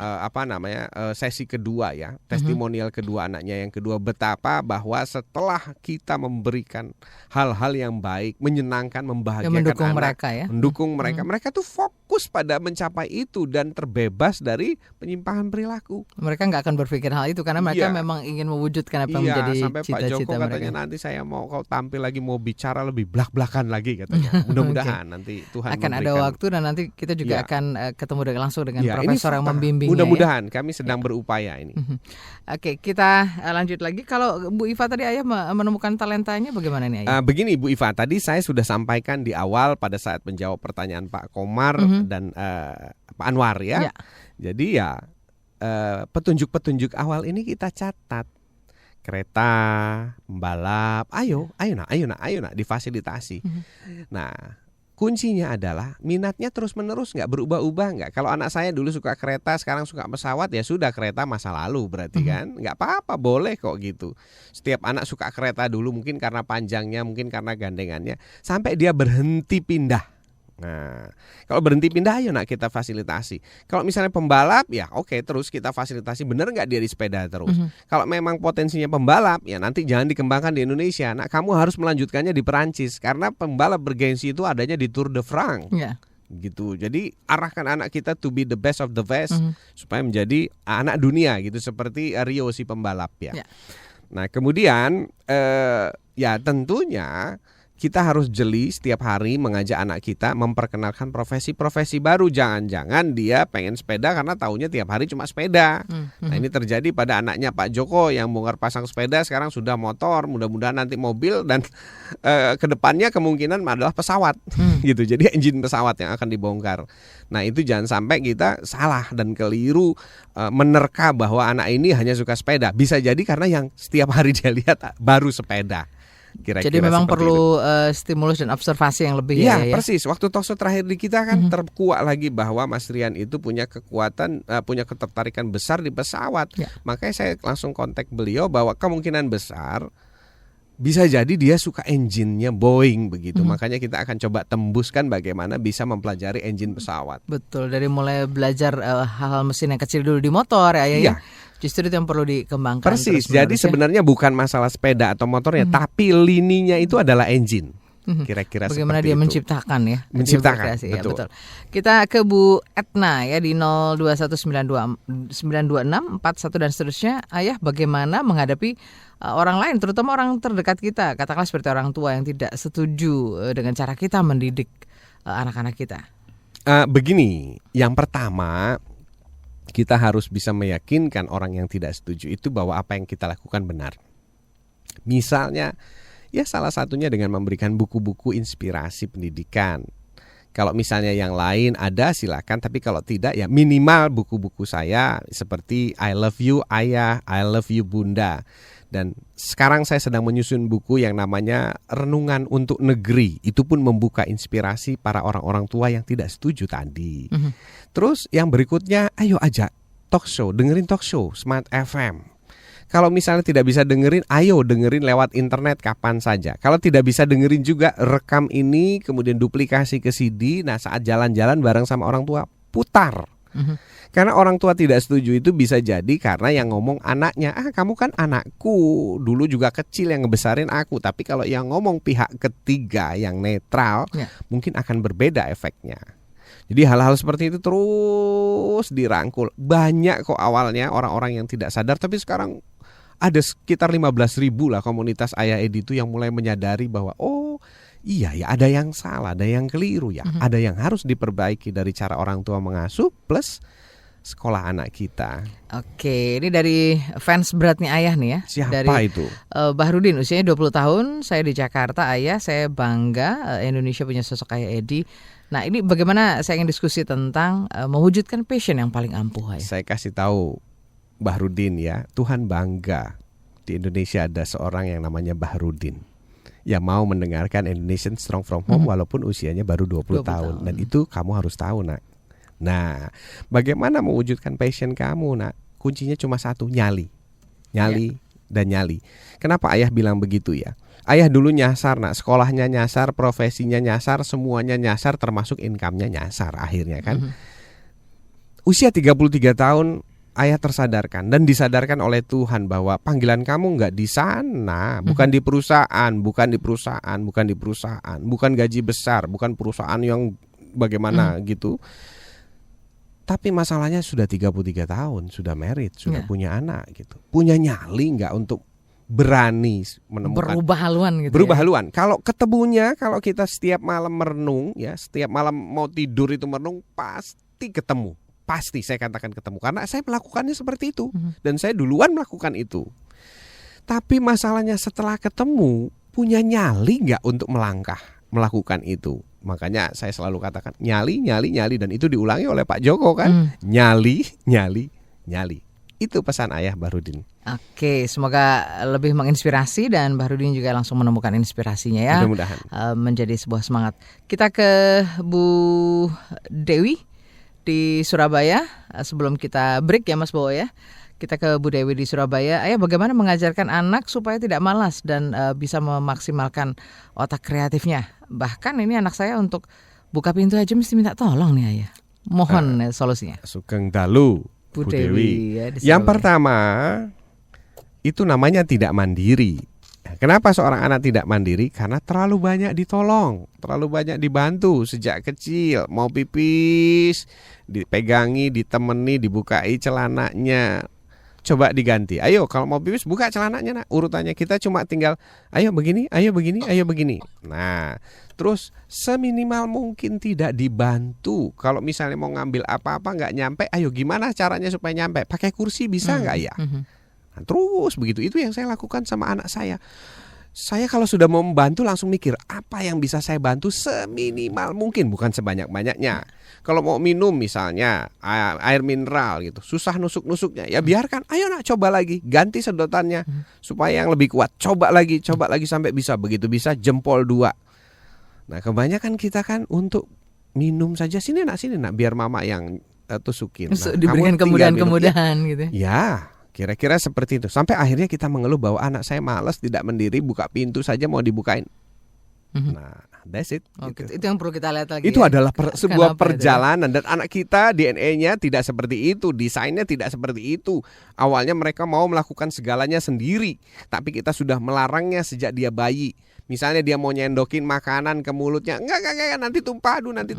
sesi kedua ya, testimonial kedua anaknya yang kedua, betapa bahwa setelah kita memberikan hal-hal yang baik, menyenangkan, membahagiakan mendukung anak, mereka ya, mendukung mereka tuh fokus pada mencapai itu dan terbebas dari penyimpangan perilaku. Mereka nggak akan berpikir hal itu karena mereka memang ingin mewujudkan apa yang menjadi sampai cita-cita Pak Joko katanya mereka. Nanti saya mau kalau tampil lagi mau bicara lebih blak-blakan lagi katanya. Mudah-mudahan nanti Tuhan akan memberikan. ada waktu dan nanti kita juga akan ketemu langsung dengan profesor yang membimbingnya. Mudah-mudahan kami sedang berupaya ini. Oke, kita lanjut lagi. Kalau Bu Iva tadi Ayah menemukan talentanya bagaimana nih Ayah? Begini Bu Iva, tadi saya sudah sampaikan di awal pada saat menjawab pertanyaan Pak Komar dan Pak Anwar ya. Jadi ya petunjuk-petunjuk awal ini kita catat. Kereta, pembalap, ayo nak difasilitasi. Nah, kuncinya adalah minatnya terus-menerus, nggak berubah-ubah nggak. Kalau anak saya dulu suka kereta, sekarang suka pesawat, ya sudah, kereta masa lalu berarti kan. Nggak apa-apa, boleh kok gitu. Setiap anak suka kereta dulu, mungkin karena panjangnya, mungkin karena gandengannya, sampai dia berhenti pindah. Nah, kalau berhenti pindah, ayo nak kita fasilitasi. Kalau misalnya pembalap, ya oke, terus kita fasilitasi. Bener nggak dia di sepeda terus? Kalau memang potensinya pembalap, ya nanti jangan dikembangkan di Indonesia. Nah, kamu harus melanjutkannya di Perancis, karena pembalap bergengsi itu adanya di Tour de France. Gitu. Jadi arahkan anak kita to be the best of the best, supaya menjadi anak dunia gitu, seperti Rio si pembalap ya. Nah, kemudian ya tentunya kita harus jeli setiap hari mengajak anak kita memperkenalkan profesi-profesi baru. Jangan-jangan dia pengen sepeda karena taunya tiap hari cuma sepeda. Nah, ini terjadi pada anaknya Pak Joko yang bongkar pasang sepeda, sekarang sudah motor, mudah-mudahan nanti mobil, dan kedepannya kemungkinan adalah pesawat. Gitu. Jadi engine pesawat yang akan dibongkar. Nah, itu jangan sampai kita salah dan keliru menerka bahwa anak ini hanya suka sepeda. Bisa jadi karena yang setiap hari dia lihat baru sepeda. Kira-kira jadi memang perlu stimulus dan observasi yang lebih ya. Persis. Waktu talkshow terakhir di kita kan terkuak lagi bahwa Mas Rian itu punya kekuatan, punya ketertarikan besar di pesawat. Makanya saya langsung kontak beliau bahwa kemungkinan besar bisa jadi dia suka engine-nya Boeing begitu. Makanya kita akan coba tembuskan bagaimana bisa mempelajari engine pesawat. Betul, dari mulai belajar hal-hal mesin yang kecil dulu di motor ya. Justru itu yang perlu dikembangkan. Persis. Jadi sebenarnya bukan masalah sepeda atau motornya, tapi lininya itu adalah engine. Kira-kira bagaimana seperti dia itu. menciptakan ya. Menciptakan, betul. betul. Ya, betul. Kita ke Bu Etna ya di 02192641 dan seterusnya. Ayah, bagaimana menghadapi orang lain, terutama orang terdekat kita, katakanlah seperti orang tua yang tidak setuju dengan cara kita mendidik anak-anak kita? Begini, yang pertama, kita harus bisa meyakinkan orang yang tidak setuju itu bahwa apa yang kita lakukan benar. Misalnya, ya salah satunya dengan memberikan buku-buku inspirasi pendidikan. Kalau misalnya yang lain ada, silakan. Tapi kalau tidak, ya minimal buku-buku saya seperti I Love You Ayah, I Love You Bunda. Dan sekarang saya sedang menyusun buku yang namanya Renungan untuk Negeri. Itu pun membuka inspirasi para orang-orang tua yang tidak setuju tadi. Terus yang berikutnya, ayo ajak talk show, dengerin talk show Smart FM. Kalau misalnya tidak bisa dengerin, ayo dengerin lewat internet kapan saja. Kalau tidak bisa dengerin juga, rekam ini kemudian duplikasi ke CD. Nah, saat jalan-jalan bareng sama orang tua, putar. Karena orang tua tidak setuju itu bisa jadi karena yang ngomong anaknya, kamu kan anakku, dulu juga kecil yang ngebesarin aku. Tapi kalau yang ngomong pihak ketiga yang netral, mungkin akan berbeda efeknya. Jadi hal-hal seperti itu terus dirangkul. Banyak kok awalnya orang-orang yang tidak sadar, tapi sekarang ada sekitar 15.000 lah komunitas Ayah Edi itu yang mulai menyadari bahwa iya ya, ada yang salah, ada yang keliru ya, ada yang harus diperbaiki dari cara orang tua mengasuh plus sekolah anak kita. Oke, ini dari fans beratnya Ayah nih ya. Siapa dari, itu? Bahrudin, usianya 20 tahun, saya di Jakarta. Ayah, saya bangga Indonesia punya sosok Ayah Edi. Nah, ini bagaimana saya ingin diskusi tentang mewujudkan passion yang paling ampuh, Ayah. Saya kasih tahu Bahrudin ya, Tuhan bangga di Indonesia ada seorang yang namanya Bahrudin yang mau mendengarkan Indonesian Strong From Home walaupun usianya baru 20 tahun. Dan itu kamu harus tahu, nak. Nah, bagaimana mewujudkan passion kamu, nak? Kuncinya cuma satu, nyali dan nyali. Kenapa Ayah bilang begitu ya? Ayah dulu nyasar, nak. Sekolahnya nyasar, profesinya nyasar, semuanya nyasar, termasuk income-nya nyasar akhirnya kan. Usia 33 tahun Ayah tersadarkan dan disadarkan oleh Tuhan bahwa panggilan kamu nggak di sana, bukan di perusahaan, bukan gaji besar, bukan perusahaan yang bagaimana gitu. Tapi masalahnya sudah 33 tahun, sudah married, sudah punya anak gitu. Punya nyali nggak untuk berani menemukan berubah haluan. Kalau ketemunya, kalau kita setiap malam merenung ya, setiap malam mau tidur itu merenung, pasti ketemu. Pasti saya katakan ketemu karena saya melakukannya seperti itu dan saya duluan melakukan itu. Tapi masalahnya setelah ketemu, punya nyali nggak untuk melakukan itu. Makanya saya selalu katakan nyali dan itu diulangi oleh Pak Joko kan. Nyali. Itu pesan ayah Bahrudin. Oke, semoga lebih menginspirasi dan Bahrudin juga langsung menemukan inspirasinya ya. Mudah-mudahan. Menjadi sebuah semangat. Kita ke Bu Dewi di Surabaya. Sebelum kita break ya Mas Bowo ya. Kita ke Bu Dewi di Surabaya. Ayah, bagaimana mengajarkan anak supaya tidak malas dan bisa memaksimalkan otak kreatifnya? Bahkan ini anak saya untuk buka pintu aja mesti minta tolong nih ayah. Mohon solusinya. Sugeng Dalu, Bu Dewi. Ya, yang pertama, itu namanya tidak mandiri. Kenapa seorang anak tidak mandiri? Karena terlalu banyak ditolong, terlalu banyak dibantu sejak kecil. Mau pipis, dipegangi, ditemani, dibukai celananya. Coba diganti. Ayo kalau mau pipis buka celananya, nak. Urutannya kita cuma tinggal ayo begini, ayo begini, ayo begini. Nah, terus seminimal mungkin tidak dibantu. Kalau misalnya mau ngambil apa-apa nggak nyampe, ayo gimana caranya supaya nyampe? Pakai kursi bisa nggak ya? Nah, terus begitu. Itu yang saya lakukan sama anak saya. Saya kalau sudah mau membantu langsung mikir apa yang bisa saya bantu seminimal mungkin, bukan sebanyak-banyaknya. Kalau mau minum misalnya air mineral gitu, susah nusuk-nusuknya, ya biarkan. Ayo nak coba lagi, ganti sedotannya supaya yang lebih kuat. Coba lagi sampai bisa. Begitu bisa jempol 2. Nah kebanyakan kita kan untuk minum saja, sini nak biar mama yang tusukin. Nah, diberikan kemudahan-kemudahan gitu. Ya. Kira-kira seperti itu. Sampai akhirnya kita mengeluh bahwa anak saya malas, tidak mendiri, buka pintu saja mau dibukain. Nah, that's it. Gitu. Itu yang perlu kita lihat lagi. Itu ya? adalah sebuah perjalanan dan anak kita DNA-nya tidak seperti itu, desainnya tidak seperti itu. Awalnya mereka mau melakukan segalanya sendiri, tapi kita sudah melarangnya sejak dia bayi. Misalnya dia mau nyendokin makanan ke mulutnya, enggak, nanti tumpah, nanti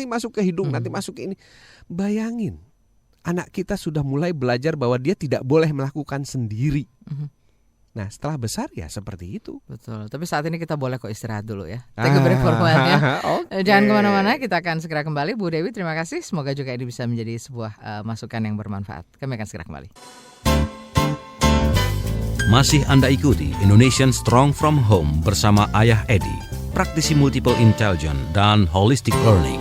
masuk ke hidung, nanti masuk ke ini. Bayangin. Anak kita sudah mulai belajar bahwa dia tidak boleh melakukan sendiri. Nah setelah besar ya seperti itu. Betul, tapi saat ini kita boleh kok istirahat dulu ya. Take a break formalnya. Okay. Jangan kemana-mana, kita akan segera kembali. Bu Dewi terima kasih, semoga juga ini bisa menjadi sebuah masukan yang bermanfaat. Kami akan segera kembali. Masih Anda ikuti Indonesian Strong from Home bersama Ayah Edi, praktisi multiple intelligence dan holistic learning.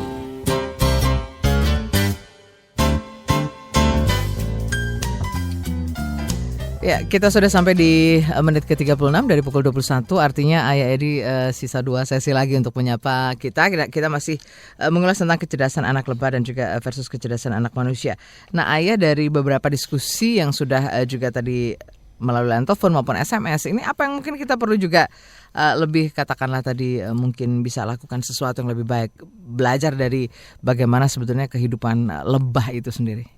Ya, kita sudah sampai di menit ke-36 dari pukul 21, artinya Ayah Edi sisa 2 sesi lagi untuk menyapa kita. Kita masih mengulas tentang kecerdasan anak lebah dan juga versus kecerdasan anak manusia. Nah, Ayah dari beberapa diskusi yang sudah juga tadi melalui line telepon maupun SMS, ini apa yang mungkin kita perlu juga lebih katakanlah tadi mungkin bisa lakukan sesuatu yang lebih baik, belajar dari bagaimana sebetulnya kehidupan lebah itu sendiri.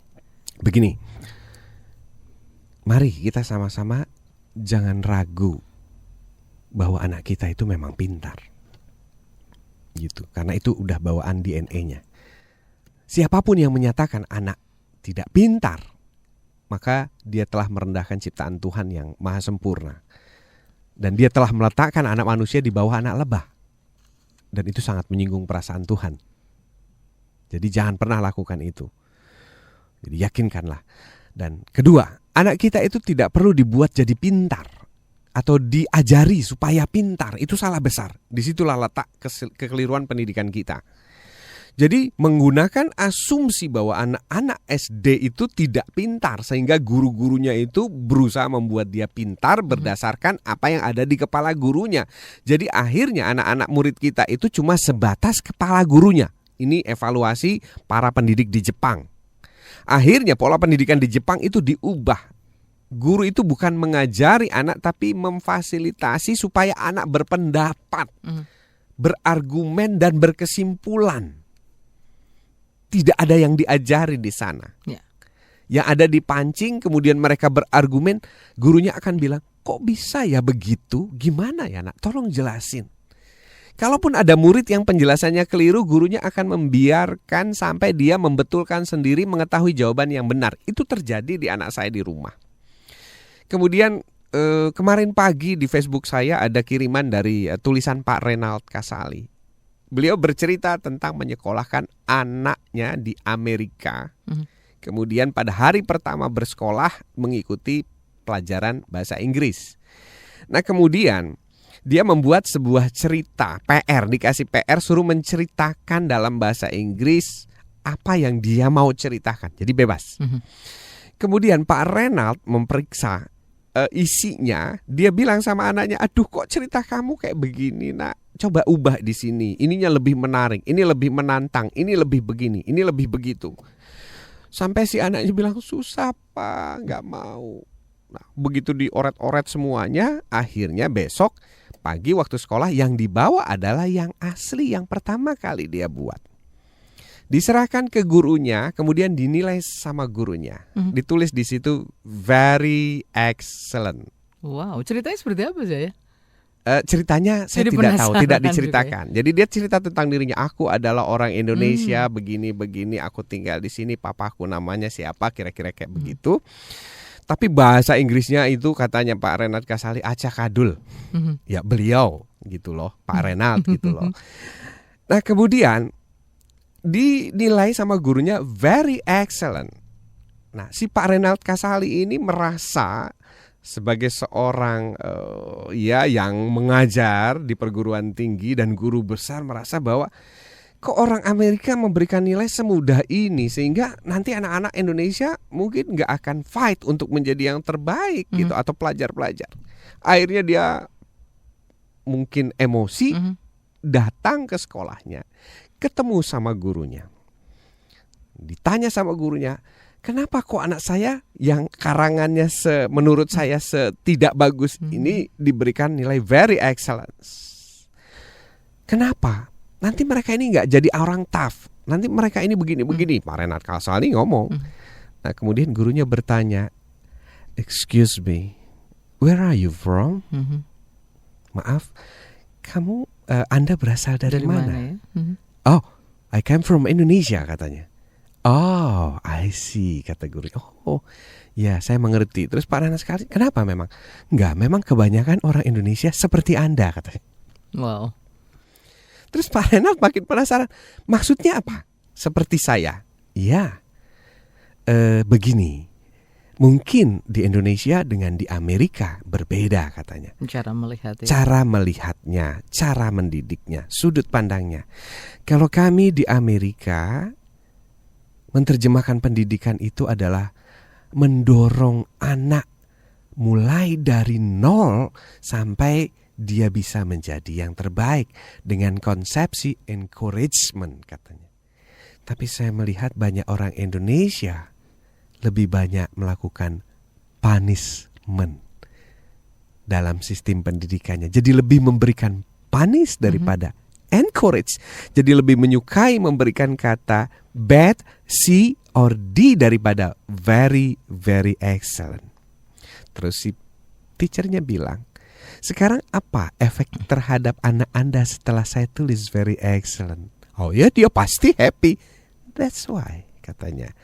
Begini, mari kita sama-sama jangan ragu bahwa anak kita itu memang pintar, gitu. Karena itu udah bawaan DNA-nya. Siapapun yang menyatakan anak tidak pintar, maka dia telah merendahkan ciptaan Tuhan yang maha sempurna. Dan dia telah meletakkan anak manusia di bawah anak lebah. Dan itu sangat menyinggung perasaan Tuhan. Jadi jangan pernah lakukan itu. Jadi yakinkanlah. Dan kedua, anak kita itu tidak perlu dibuat jadi pintar atau diajari supaya pintar. Itu salah besar. Disitulah letak kekeliruan pendidikan kita. Jadi menggunakan asumsi bahwa anak-anak SD itu tidak pintar sehingga guru-gurunya itu berusaha membuat dia pintar berdasarkan apa yang ada di kepala gurunya. Jadi akhirnya anak-anak murid kita itu cuma sebatas kepala gurunya. Ini evaluasi para pendidik di Jepang. Akhirnya pola pendidikan di Jepang itu diubah. Guru itu bukan mengajari anak tapi memfasilitasi supaya anak berpendapat, berargumen dan berkesimpulan. Tidak ada yang diajari di sana. Ya. Yang ada dipancing, kemudian mereka berargumen, gurunya akan bilang, kok bisa ya begitu? Gimana ya nak? Tolong jelasin. Kalaupun ada murid yang penjelasannya keliru, gurunya akan membiarkan sampai dia membetulkan sendiri, mengetahui jawaban yang benar. Itu terjadi di anak saya di rumah. Kemudian kemarin pagi di Facebook saya ada kiriman dari tulisan Pak Renald Kasali. Beliau bercerita tentang menyekolahkan anaknya di Amerika. Kemudian pada hari pertama bersekolah mengikuti pelajaran bahasa Inggris. Nah kemudian dia membuat sebuah cerita PR, dikasih PR suruh menceritakan dalam bahasa Inggris apa yang dia mau ceritakan. Jadi bebas. Kemudian Pak Renald memeriksa isinya. Dia bilang sama anaknya, aduh kok cerita kamu kayak begini nak. Coba ubah di sini. Ininya lebih menarik, ini lebih menantang, ini lebih begini, ini lebih begitu. Sampai si anaknya bilang, susah Pak, gak mau. Nah, begitu dioret-oret semuanya, akhirnya besok pagi waktu sekolah yang dibawa adalah yang asli, yang pertama kali dia buat. Diserahkan ke gurunya, kemudian dinilai sama gurunya. Ditulis di situ very excellent. Wow, ceritanya seperti apa sih ya? Ceritanya saya Jadi tidak tahu, penasaran tidak diceritakan. Jadi dia cerita tentang dirinya. Aku adalah orang Indonesia, begini-begini. Aku tinggal di sini. Papaku namanya siapa? Kira-kira kayak begitu. Tapi bahasa Inggrisnya itu katanya Pak Renald Kasali acakadul. Ya beliau gitu loh, Pak Renald gitu loh. Nah kemudian dinilai sama gurunya very excellent. Nah si Pak Renald Kasali ini merasa sebagai seorang yang mengajar di perguruan tinggi dan guru besar, merasa bahwa kok orang Amerika memberikan nilai semudah ini, sehingga nanti anak-anak Indonesia mungkin nggak akan fight untuk menjadi yang terbaik gitu, atau pelajar-pelajar. Akhirnya dia mungkin emosi, datang ke sekolahnya, ketemu sama gurunya, ditanya sama gurunya, kenapa kok anak saya yang karangannya menurut saya tidak bagus ini diberikan nilai very excellent? Kenapa? Nanti mereka ini nggak jadi orang tough. Nanti mereka ini begini-begini. Pak Renald Kasali ngomong. Nah kemudian gurunya bertanya, excuse me, where are you from? Maaf, kamu Anda berasal dari mana? Ya? Oh, I came from Indonesia katanya. Oh, I see, kata guru. Oh, ya saya mengerti. Terus Pak Renald sekali, kenapa memang? Enggak, memang kebanyakan orang Indonesia seperti Anda, katanya. Wow. Terus Pak Renald makin penasaran, maksudnya apa? Seperti saya. Ya, begini. Mungkin di Indonesia dengan di Amerika berbeda katanya. Cara melihat ya. Cara melihatnya, cara mendidiknya, sudut pandangnya. Kalau kami di Amerika menerjemahkan pendidikan itu adalah mendorong anak mulai dari nol sampai dia bisa menjadi yang terbaik dengan konsepsi encouragement katanya. Tapi saya melihat banyak orang Indonesia lebih banyak melakukan punishment dalam sistem pendidikannya. Jadi lebih memberikan punish daripada encourage. Jadi lebih menyukai memberikan kata bad, C, or D daripada very, very excellent. Terus si teachernya bilang, sekarang apa efek terhadap anak Anda setelah saya tulis very excellent? Oh ya, dia pasti happy. That's why, katanya.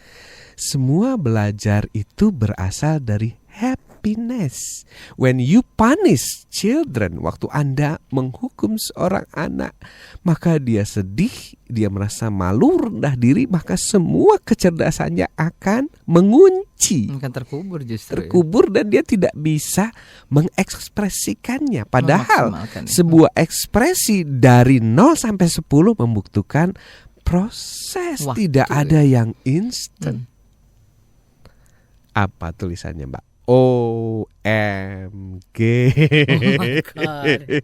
Semua belajar itu berasal dari happiness. When you punish children, waktu Anda menghukum seorang anak, maka dia sedih, dia merasa malu, rendah diri, maka semua kecerdasannya akan mengunci. Akan terkubur justru. Terkubur dan dia tidak bisa mengekspresikannya. Padahal sebuah ekspresi dari 0 sampai 10 membutuhkan proses. Waktu. Tidak ada yang instan. Apa tulisannya, Mbak? OMG. Oh my God.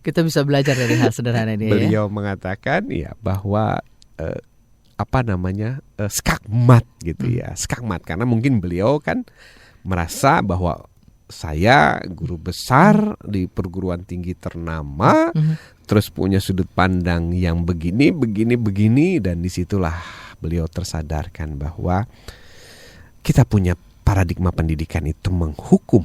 Kita bisa belajar dari hal sederhana ini. Beliau mengatakan ya bahwa skakmat gitu ya, skakmat, karena mungkin beliau kan merasa bahwa saya guru besar di perguruan tinggi ternama, terus punya sudut pandang yang begini, dan disitulah beliau tersadarkan bahwa kita punya paradigma pendidikan itu menghukum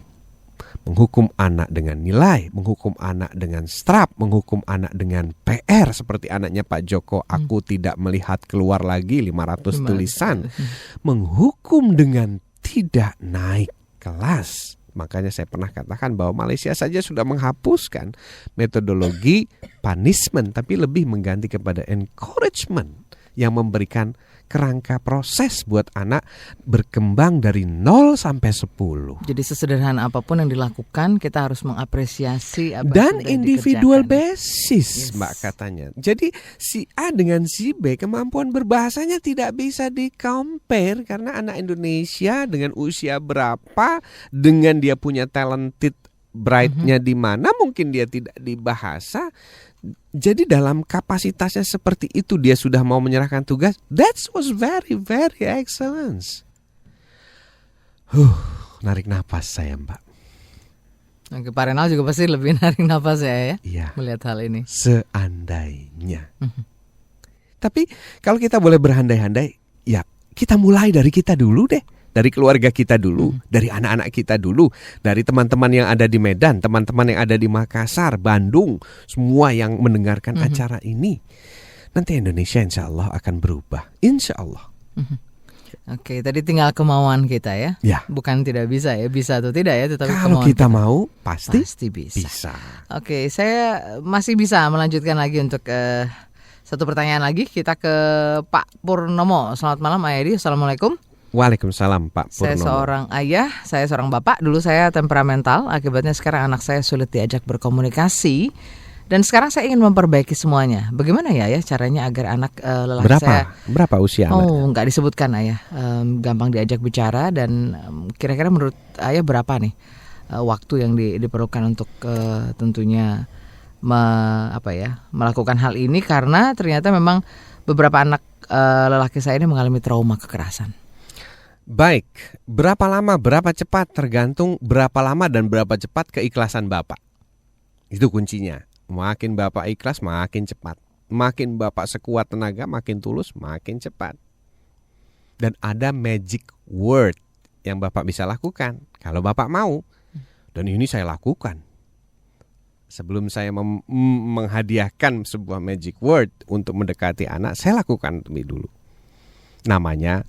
anak dengan nilai, menghukum anak dengan strap, menghukum anak dengan PR, seperti anaknya Pak Joko, aku tidak melihat keluar lagi 500 tulisan, menghukum dengan tidak naik kelas. Makanya saya pernah katakan bahwa Malaysia saja sudah menghapuskan metodologi punishment, tapi lebih mengganti kepada encouragement. yang memberikan kerangka proses buat anak berkembang dari 0 sampai 10. Jadi sesederhana apapun yang dilakukan, kita harus mengapresiasi apa Dan yang sudah individual dikerjakan. basis, Mbak, katanya. Jadi si A dengan si B kemampuan berbahasanya tidak bisa di-compare karena anak Indonesia dengan usia berapa, dengan dia punya talented bright-nya di mana, mungkin dia tidak di bahasa. Jadi dalam kapasitasnya seperti itu dia sudah mau menyerahkan tugas. That was very, very excellent. Narik napas saya, Mbak. Oke, Pak Renal juga pasti lebih narik nafas ya Iya. melihat hal ini. Seandainya. Tapi kalau kita boleh berandai-andai, ya kita mulai dari kita dulu deh. Dari keluarga kita dulu, dari anak-anak kita dulu, dari teman-teman yang ada di Medan, teman-teman yang ada di Makassar, Bandung, semua yang mendengarkan acara ini. Nanti Indonesia insya Allah akan berubah, insya Allah. Oke, tadi tinggal kemauan kita ya. Ya. Bukan tidak bisa ya, bisa atau tidak ya, tetapi Kalau kemauan kita mau, pasti bisa. bisa. Oke, saya masih bisa melanjutkan lagi untuk satu pertanyaan lagi. Kita ke Pak Purnomo. Selamat malam, Ayah Edi. Assalamualaikum. Waalaikumsalam, Pak Purnomo. Saya seorang ayah, saya seorang bapak. Dulu saya temperamental, akibatnya sekarang anak saya sulit diajak berkomunikasi. Dan sekarang saya ingin memperbaiki semuanya. Bagaimana ya caranya agar anak lelaki saya... Berapa usia anak? Oh, nggak disebutkan Ayah. Gampang diajak bicara dan kira-kira menurut Ayah berapa nih waktu yang diperlukan untuk tentunya melakukan hal ini, karena ternyata memang beberapa anak lelaki saya ini mengalami trauma kekerasan. Baik, berapa lama, berapa cepat tergantung berapa lama dan berapa cepat keikhlasan Bapak. Itu kuncinya. Makin Bapak ikhlas, makin cepat. Makin Bapak sekuat tenaga, makin tulus, makin cepat. Dan ada magic word yang Bapak bisa lakukan kalau Bapak mau. Dan ini saya lakukan. Sebelum saya menghadiahkan sebuah magic word untuk mendekati anak, saya lakukan lebih dulu. Namanya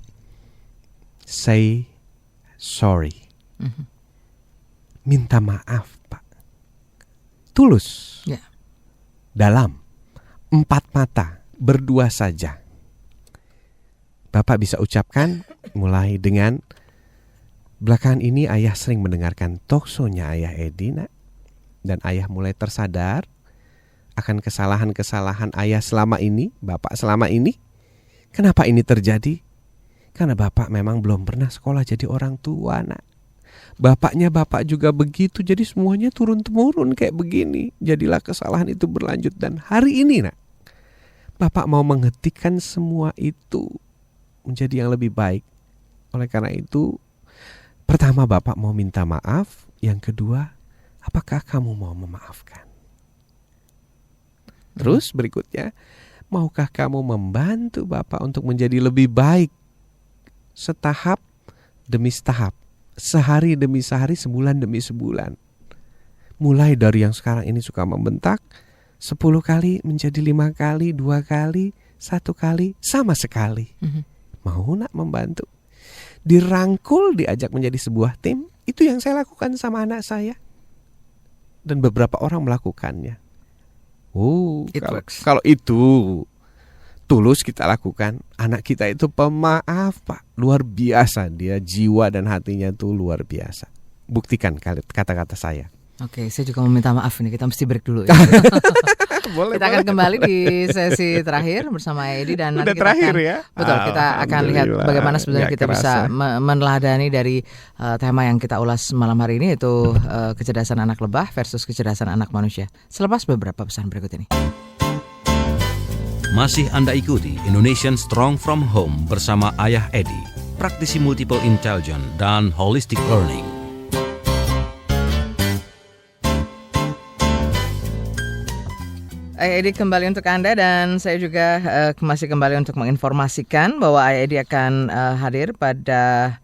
say sorry. Minta maaf, Pak. Tulus. Ya. Dalam. 4 mata. Berdua saja. Bapak bisa ucapkan mulai dengan, belakangan ini ayah sering mendengarkan talkshow-nya Ayah Edi, nak. Dan ayah mulai tersadar akan kesalahan-kesalahan ayah selama ini, Bapak selama ini. Kenapa ini terjadi? Karena Bapak memang belum pernah sekolah jadi orang tua, nak. Bapaknya Bapak juga begitu, jadi semuanya turun-temurun kayak begini. Jadilah kesalahan itu berlanjut, dan hari ini, nak, Bapak mau menghentikan semua itu menjadi yang lebih baik. Oleh karena itu, pertama Bapak mau minta maaf, yang kedua, apakah kamu mau memaafkan? Terus berikutnya, maukah kamu membantu Bapak untuk menjadi lebih baik? Setahap demi setahap, sehari demi sehari, sebulan demi sebulan. Mulai dari yang sekarang ini suka membentak, 10 kali menjadi 5 kali, 2 kali, 1 kali, sama sekali. Mau nak membantu? Dirangkul, diajak menjadi sebuah tim. Itu yang saya lakukan sama anak saya. Dan beberapa orang melakukannya. Kalau itu tulus kita lakukan, anak kita itu pemaaf, Pak. Luar biasa, dia jiwa dan hatinya tuh luar biasa. Buktikan kata-kata saya. Oke, saya juga mau minta maaf nih. Kita mesti break dulu ya. Kita akan kembali di sesi terakhir bersama Edi, dan nanti kita terakhir akan, ya? Betul, kita akan lihat bagaimana sebenarnya kita bisa meneladani dari tema yang kita ulas malam hari ini, yaitu kecerdasan anak lebah versus kecerdasan anak manusia. Selepas beberapa pesan berikut ini. Masih Anda ikuti Indonesian Strong from Home bersama Ayah Edi, praktisi multiple intelligence dan holistic learning. Ayah Edi kembali untuk Anda, dan saya juga masih kembali untuk menginformasikan bahwa Ayah Edi akan hadir pada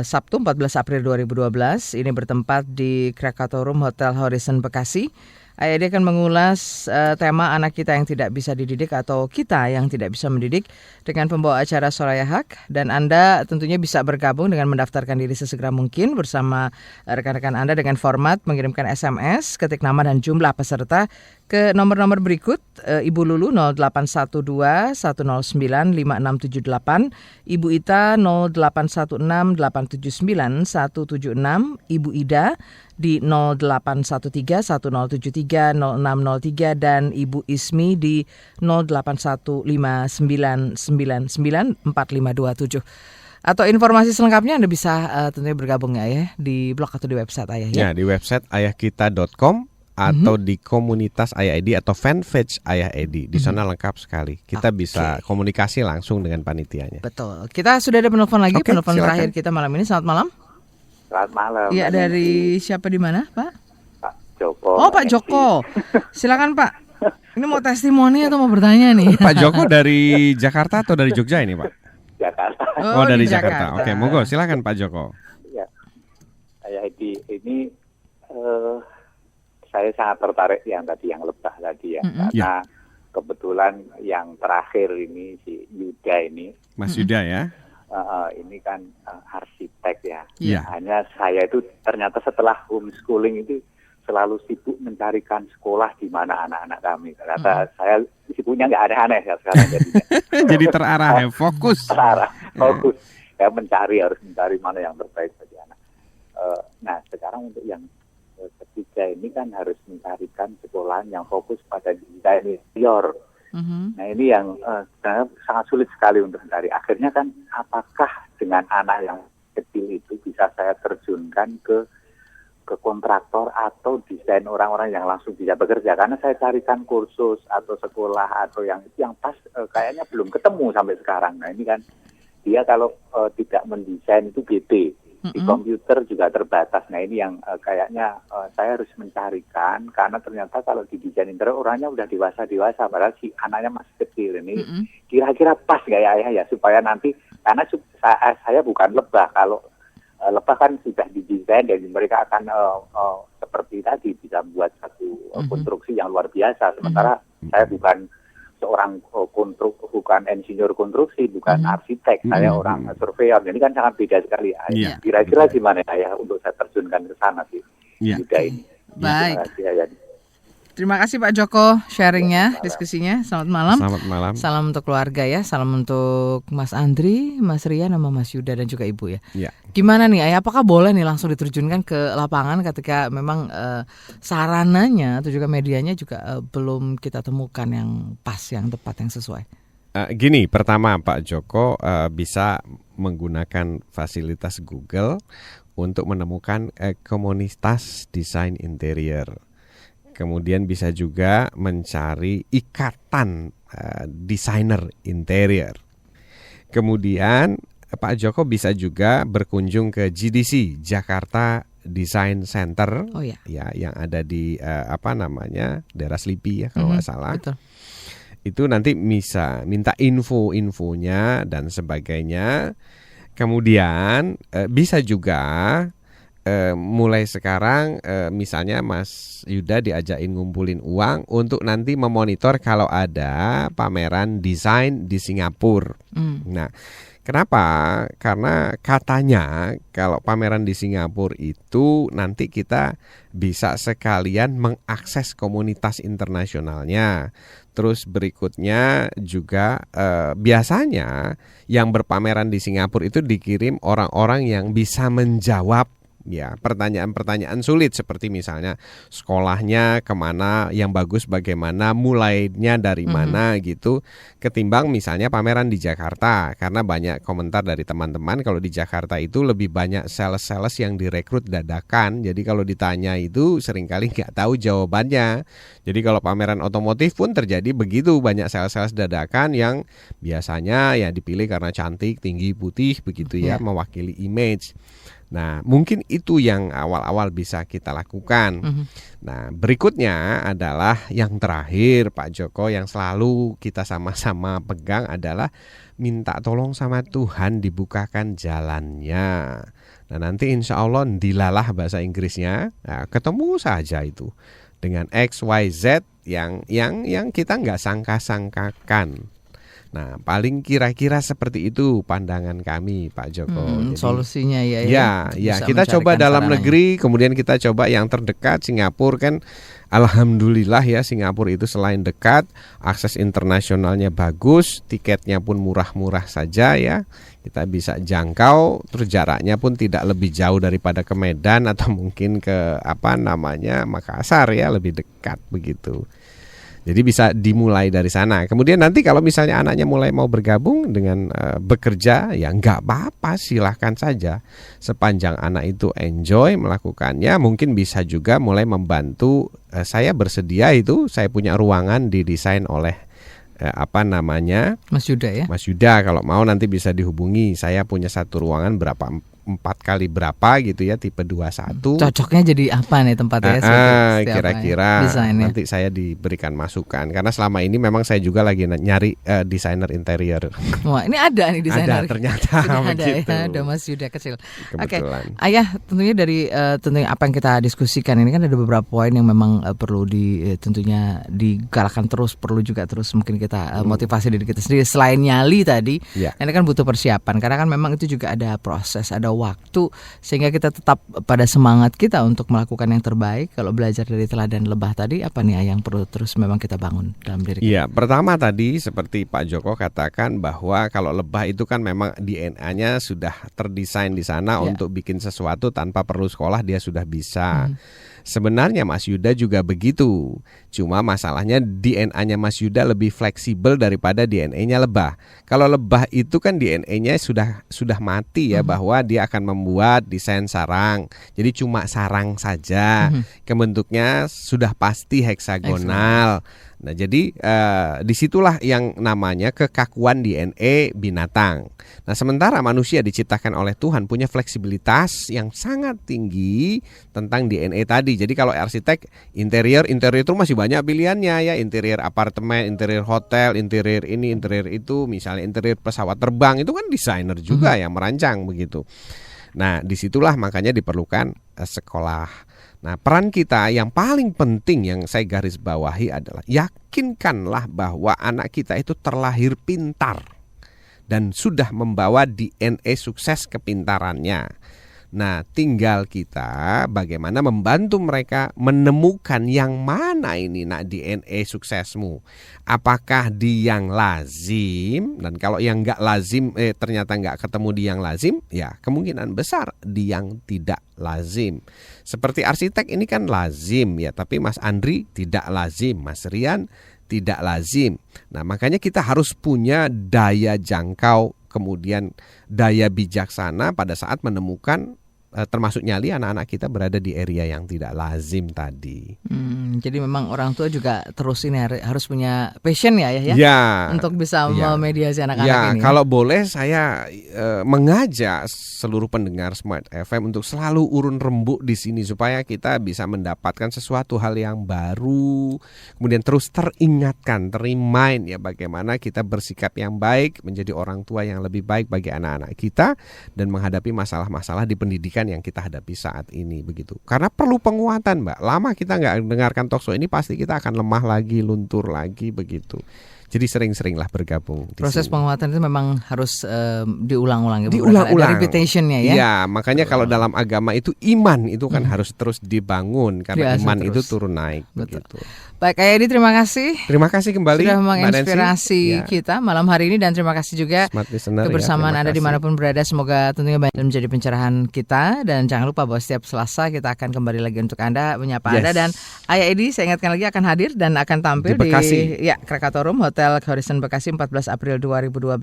Sabtu 14 April 2012. Ini bertempat di Krakatau Room Hotel Horizon Bekasi. Ayah Edi akan mengulas tema anak kita yang tidak bisa dididik atau kita yang tidak bisa mendidik dengan pembawa acara Soraya Haq. Dan Anda tentunya bisa bergabung dengan mendaftarkan diri sesegera mungkin bersama rekan-rekan Anda dengan format mengirimkan SMS, ketik nama dan jumlah peserta ke nomor-nomor berikut. Ibu Lulu 0812 109 5678, Ibu Ita 0816 879 176, Ibu Ida di 0813 1073 0603 dan Ibu Ismi di 081599994527. Atau informasi selengkapnya Anda bisa tentunya bergabung ya di blog atau di website Ayah ya. Ya, di website ayahkita.com atau di komunitas Ayah Edi atau fanpage Ayah Edi. Di sana lengkap sekali. Kita bisa komunikasi langsung dengan panitianya. Betul. Kita sudah ada penelpon lagi, penelpon terakhir kita malam ini. Selamat malam. Selamat malam. Iya, dari siapa di mana, Pak? Pak Joko. Oh, Pak Joko. Silakan, Pak. Ini mau testimoni atau mau bertanya nih? Pak Joko dari Jakarta atau dari Jogja ini, Pak? Jakarta. Oh, dari Jakarta. Oke, monggo silakan Pak Joko. Ya. Ayah Edi, ini saya sangat tertarik yang lebah tadi ya. Karena kebetulan yang terakhir ini si Yuda ini. Mas Yuda ya. Ini kan arsitek ya. Iya. Hanya saya itu ternyata setelah homeschooling itu selalu sibuk mencarikan sekolah di mana anak-anak kami. Ternyata saya sibuknya nggak aneh-aneh ya sekarang jadinya. Jadi terarah ya, fokus. Fokus. Ya harus mencari mana yang terbaik bagi anak. Nah sekarang untuk yang ketiga ini kan harus mencarikan sekolah yang fokus pada desain interior. Nah ini yang sangat sulit sekali untuk mencari. Akhirnya kan apakah dengan anak yang kecil itu bisa saya terjunkan ke kontraktor atau desain orang-orang yang langsung bisa bekerja, karena saya carikan kursus atau sekolah atau yang pas kayaknya belum ketemu sampai sekarang. Nah ini kan dia kalau tidak mendesain itu GT, di komputer juga terbatas. Nah ini yang kayaknya saya harus mencarikan, karena ternyata kalau di desain interior orangnya udah dewasa padahal si anaknya masih kecil. Ini kira-kira pas nggak ya Ayah ya, supaya nanti, karena saya bukan lebah, kalau lebah kan sudah didesain dan mereka akan seperti tadi bisa buat satu konstruksi yang luar biasa. Sementara saya bukan seorang bukan insinyur konstruksi, bukan arsitek, saya orang surveyor. Jadi kan sangat beda sekali. Kira-kira gimana ya untuk saya terjunkan ke sana sih? Yuda ini. Baik. Terima kasih Pak Joko sharingnya, diskusinya. Selamat malam. Selamat malam. Salam untuk keluarga ya. Salam untuk Mas Andri, Mas Rian, sama Mas Yuda dan juga Ibu ya. Gimana nih Ayah, apakah boleh nih langsung diterjunkan ke lapangan ketika memang sarananya atau juga medianya juga belum kita temukan yang pas, yang tepat, yang sesuai? Gini, pertama Pak Joko bisa menggunakan fasilitas Google untuk menemukan komunitas desain interior. Kemudian bisa juga mencari ikatan desainer interior. Kemudian Pak Joko bisa juga berkunjung ke GDC, Jakarta Design Center, ya, yang ada di daerah Slipi ya kalau nggak salah. Betul. Itu nanti bisa minta info-infonya dan sebagainya. Kemudian bisa juga mulai sekarang misalnya Mas Yuda diajakin ngumpulin uang untuk nanti memonitor kalau ada pameran desain di Singapura. Nah, kenapa? Karena katanya kalau pameran di Singapura itu nanti kita bisa sekalian mengakses komunitas internasionalnya. Terus berikutnya juga biasanya yang berpameran di Singapura itu dikirim orang-orang yang bisa menjawab ya pertanyaan-pertanyaan sulit, seperti misalnya sekolahnya kemana, yang bagus bagaimana, mulainya dari mana gitu, ketimbang misalnya pameran di Jakarta. Karena banyak komentar dari teman-teman kalau di Jakarta itu lebih banyak sales-sales yang direkrut dadakan. Jadi kalau ditanya itu seringkali nggak tahu jawabannya. Jadi kalau pameran otomotif pun terjadi begitu, banyak sales-sales dadakan yang biasanya ya dipilih karena cantik, tinggi, putih begitu ya, mewakili image. Nah, mungkin itu yang awal-awal bisa kita lakukan. Nah, berikutnya adalah yang terakhir Pak Joko, yang selalu kita sama-sama pegang adalah minta tolong sama Tuhan dibukakan jalannya. Nah, nanti insya Allah dilalah bahasa Inggrisnya, nah, ketemu saja itu dengan XYZ yang kita nggak sangka-sangkakan. Nah, paling kira-kira seperti itu pandangan kami, Pak Joko. Jadi, solusinya ya kita coba dalam negeri, kemudian kita coba yang terdekat. Singapura kan alhamdulillah ya, Singapura itu selain dekat, akses internasionalnya bagus, tiketnya pun murah-murah saja ya. Kita bisa jangkau, terus jaraknya pun tidak lebih jauh daripada ke Medan atau mungkin ke Makassar ya, lebih dekat begitu. Jadi bisa dimulai dari sana. Kemudian nanti kalau misalnya anaknya mulai mau bergabung dengan bekerja, ya nggak apa-apa, silahkan saja. Sepanjang anak itu enjoy melakukannya, mungkin bisa juga mulai membantu. Saya bersedia itu, saya punya ruangan didesain oleh Mas Yuda ya. Mas Yuda, kalau mau nanti bisa dihubungi. Saya punya satu ruangan 4 kali berapa gitu ya, tipe 21. Cocoknya jadi apa nih tempatnya? Kira-kira nanti saya diberikan masukan. Karena selama ini memang saya juga lagi nyari desainer interior. Wah, ini ada nih desainer. Ada ternyata. Ada ya, ada Mas Yuda kecil. Oke, Ayah, tentunya dari tentunya apa yang kita diskusikan ini kan ada beberapa poin yang memang perlu tentunya digalakkan terus, perlu juga terus mungkin kita motivasi diri kita sendiri. Selain nyali tadi, ini kan butuh persiapan. Karena kan memang itu juga ada proses, ada waktu, sehingga kita tetap pada semangat kita untuk melakukan yang terbaik. Kalau belajar dari teladan lebah tadi, apa nih yang perlu terus memang kita bangun dalam diri kita? Iya, pertama tadi seperti Pak Joko katakan bahwa kalau lebah itu kan memang DNA-nya sudah terdesain di sana untuk bikin sesuatu tanpa perlu sekolah, dia sudah bisa. Sebenarnya Mas Yuda juga begitu. Cuma masalahnya DNA-nya Mas Yuda lebih fleksibel daripada DNA-nya lebah. Kalau lebah itu kan DNA-nya sudah mati ya, bahwa dia akan membuat desain sarang. Jadi cuma sarang saja. Bentuknya sudah pasti heksagonal. Nah, jadi disitulah yang namanya kekakuan DNA binatang. Nah, sementara manusia diciptakan oleh Tuhan punya fleksibilitas yang sangat tinggi tentang DNA tadi. Jadi kalau arsitek interior itu masih banyak pilihannya ya, interior apartemen, interior hotel, interior ini, interior itu, misalnya interior pesawat terbang, itu kan desainer juga yang merancang begitu. Nah, disitulah makanya diperlukan sekolah. Nah, peran kita yang paling penting yang saya garis bawahi adalah yakinkanlah bahwa anak kita itu terlahir pintar dan sudah membawa DNA sukses kepintarannya. Nah, tinggal kita bagaimana membantu mereka menemukan yang mana ini DNA suksesmu. Apakah di yang lazim, dan kalau yang nggak lazim ternyata nggak ketemu di yang lazim, ya kemungkinan besar di yang tidak lazim. Seperti arsitek ini kan lazim ya, tapi Mas Andri tidak lazim, Mas Rian tidak lazim. Nah, makanya kita harus punya daya jangkau, kemudian daya bijaksana pada saat menemukan, termasuk nyali anak-anak kita berada di area yang tidak lazim tadi. Jadi memang orang tua juga terus ini harus punya passion ya untuk bisa memediasi anak-anak ini. Kalau boleh saya mengajak seluruh pendengar Smart FM untuk selalu urun rembuk di sini supaya kita bisa mendapatkan sesuatu hal yang baru, kemudian terus teringatkan, remind ya bagaimana kita bersikap yang baik, menjadi orang tua yang lebih baik bagi anak-anak kita dan menghadapi masalah-masalah di pendidikan yang kita hadapi saat ini begitu. Karena perlu penguatan, Mbak. Lama kita nggak dengarkan talkshow ini pasti kita akan lemah lagi, luntur lagi begitu. Jadi sering-seringlah bergabung. Proses penguatan itu memang harus diulang-ulang ya. Diulang-ulang. Repetitionnya ya. Iya, makanya kalau dalam agama itu iman itu kan harus terus dibangun karena iman terus. Itu turun naik. Begitu. Baik, Ayah Edi, terima kasih. Terima kasih kembali sudah menginspirasi kita malam hari ini, dan terima kasih juga kebersamaan Anda dimanapun berada. Semoga tentunya menjadi pencerahan kita, dan jangan lupa bahwa setiap Selasa kita akan kembali lagi untuk Anda, menyapa Anda. Dan Ayah Edi saya ingatkan lagi akan hadir dan akan tampil di Krakatorum Hotel Horizon Bekasi 14 April 2012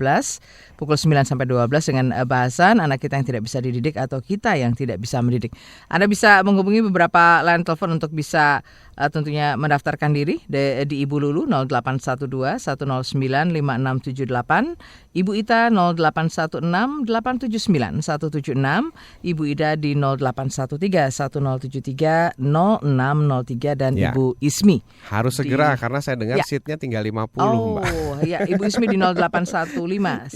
pukul 9 sampai 12 dengan bahasan anak kita yang tidak bisa dididik atau kita yang tidak bisa mendidik. Anda bisa menghubungi beberapa line telepon untuk bisa tentunya mendaftarkan diri di Ibu Lulu 0812 109 5678, Ibu Ita 0816 879 176, Ibu Ida di 0813 1073 0603, dan Ibu Ismi. Harus segera karena saya dengar seatnya tinggal 50, Mbak. Ya, Ibu Ismi di 0815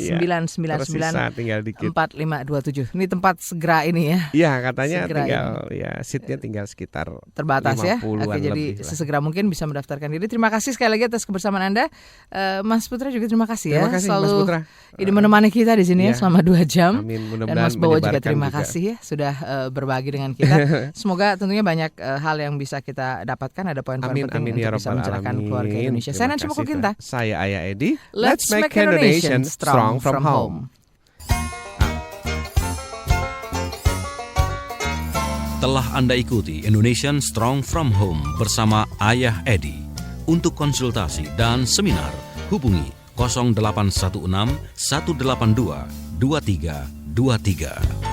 tersisa tinggal dikit. 4527. Ini tempat segera ini ya. Iya, katanya segera tinggal ya seatnya tinggal sekitar terbatas ya. 50-an Oke, jadi lebih lah. sesegera mungkin bisa mendaftarkan diri. Terima kasih sekali lagi atas kebersamaan Anda. Mas Putra juga terima kasih ya. Terima kasih, selalu Mas Putra. Ini menemani kita di sini ya selama 2 jam. Amin, Dan mudah-mudahan Mas Bowo juga menyebarkan terima juga. kasih ya sudah berbagi dengan kita. Semoga tentunya banyak hal yang bisa kita dapatkan, ada poin-poin penting ya untuk bisa Rabbal mencerahkan Alamin. keluarga Indonesia. Saya Terima Nancy kasih, Mokokinta. Saya Ayah Edi. Let's make Indonesia strong from home. Telah Anda ikuti Indonesian Strong from Home bersama Ayah Edi. Untuk konsultasi dan seminar, hubungi 0816 182 2323.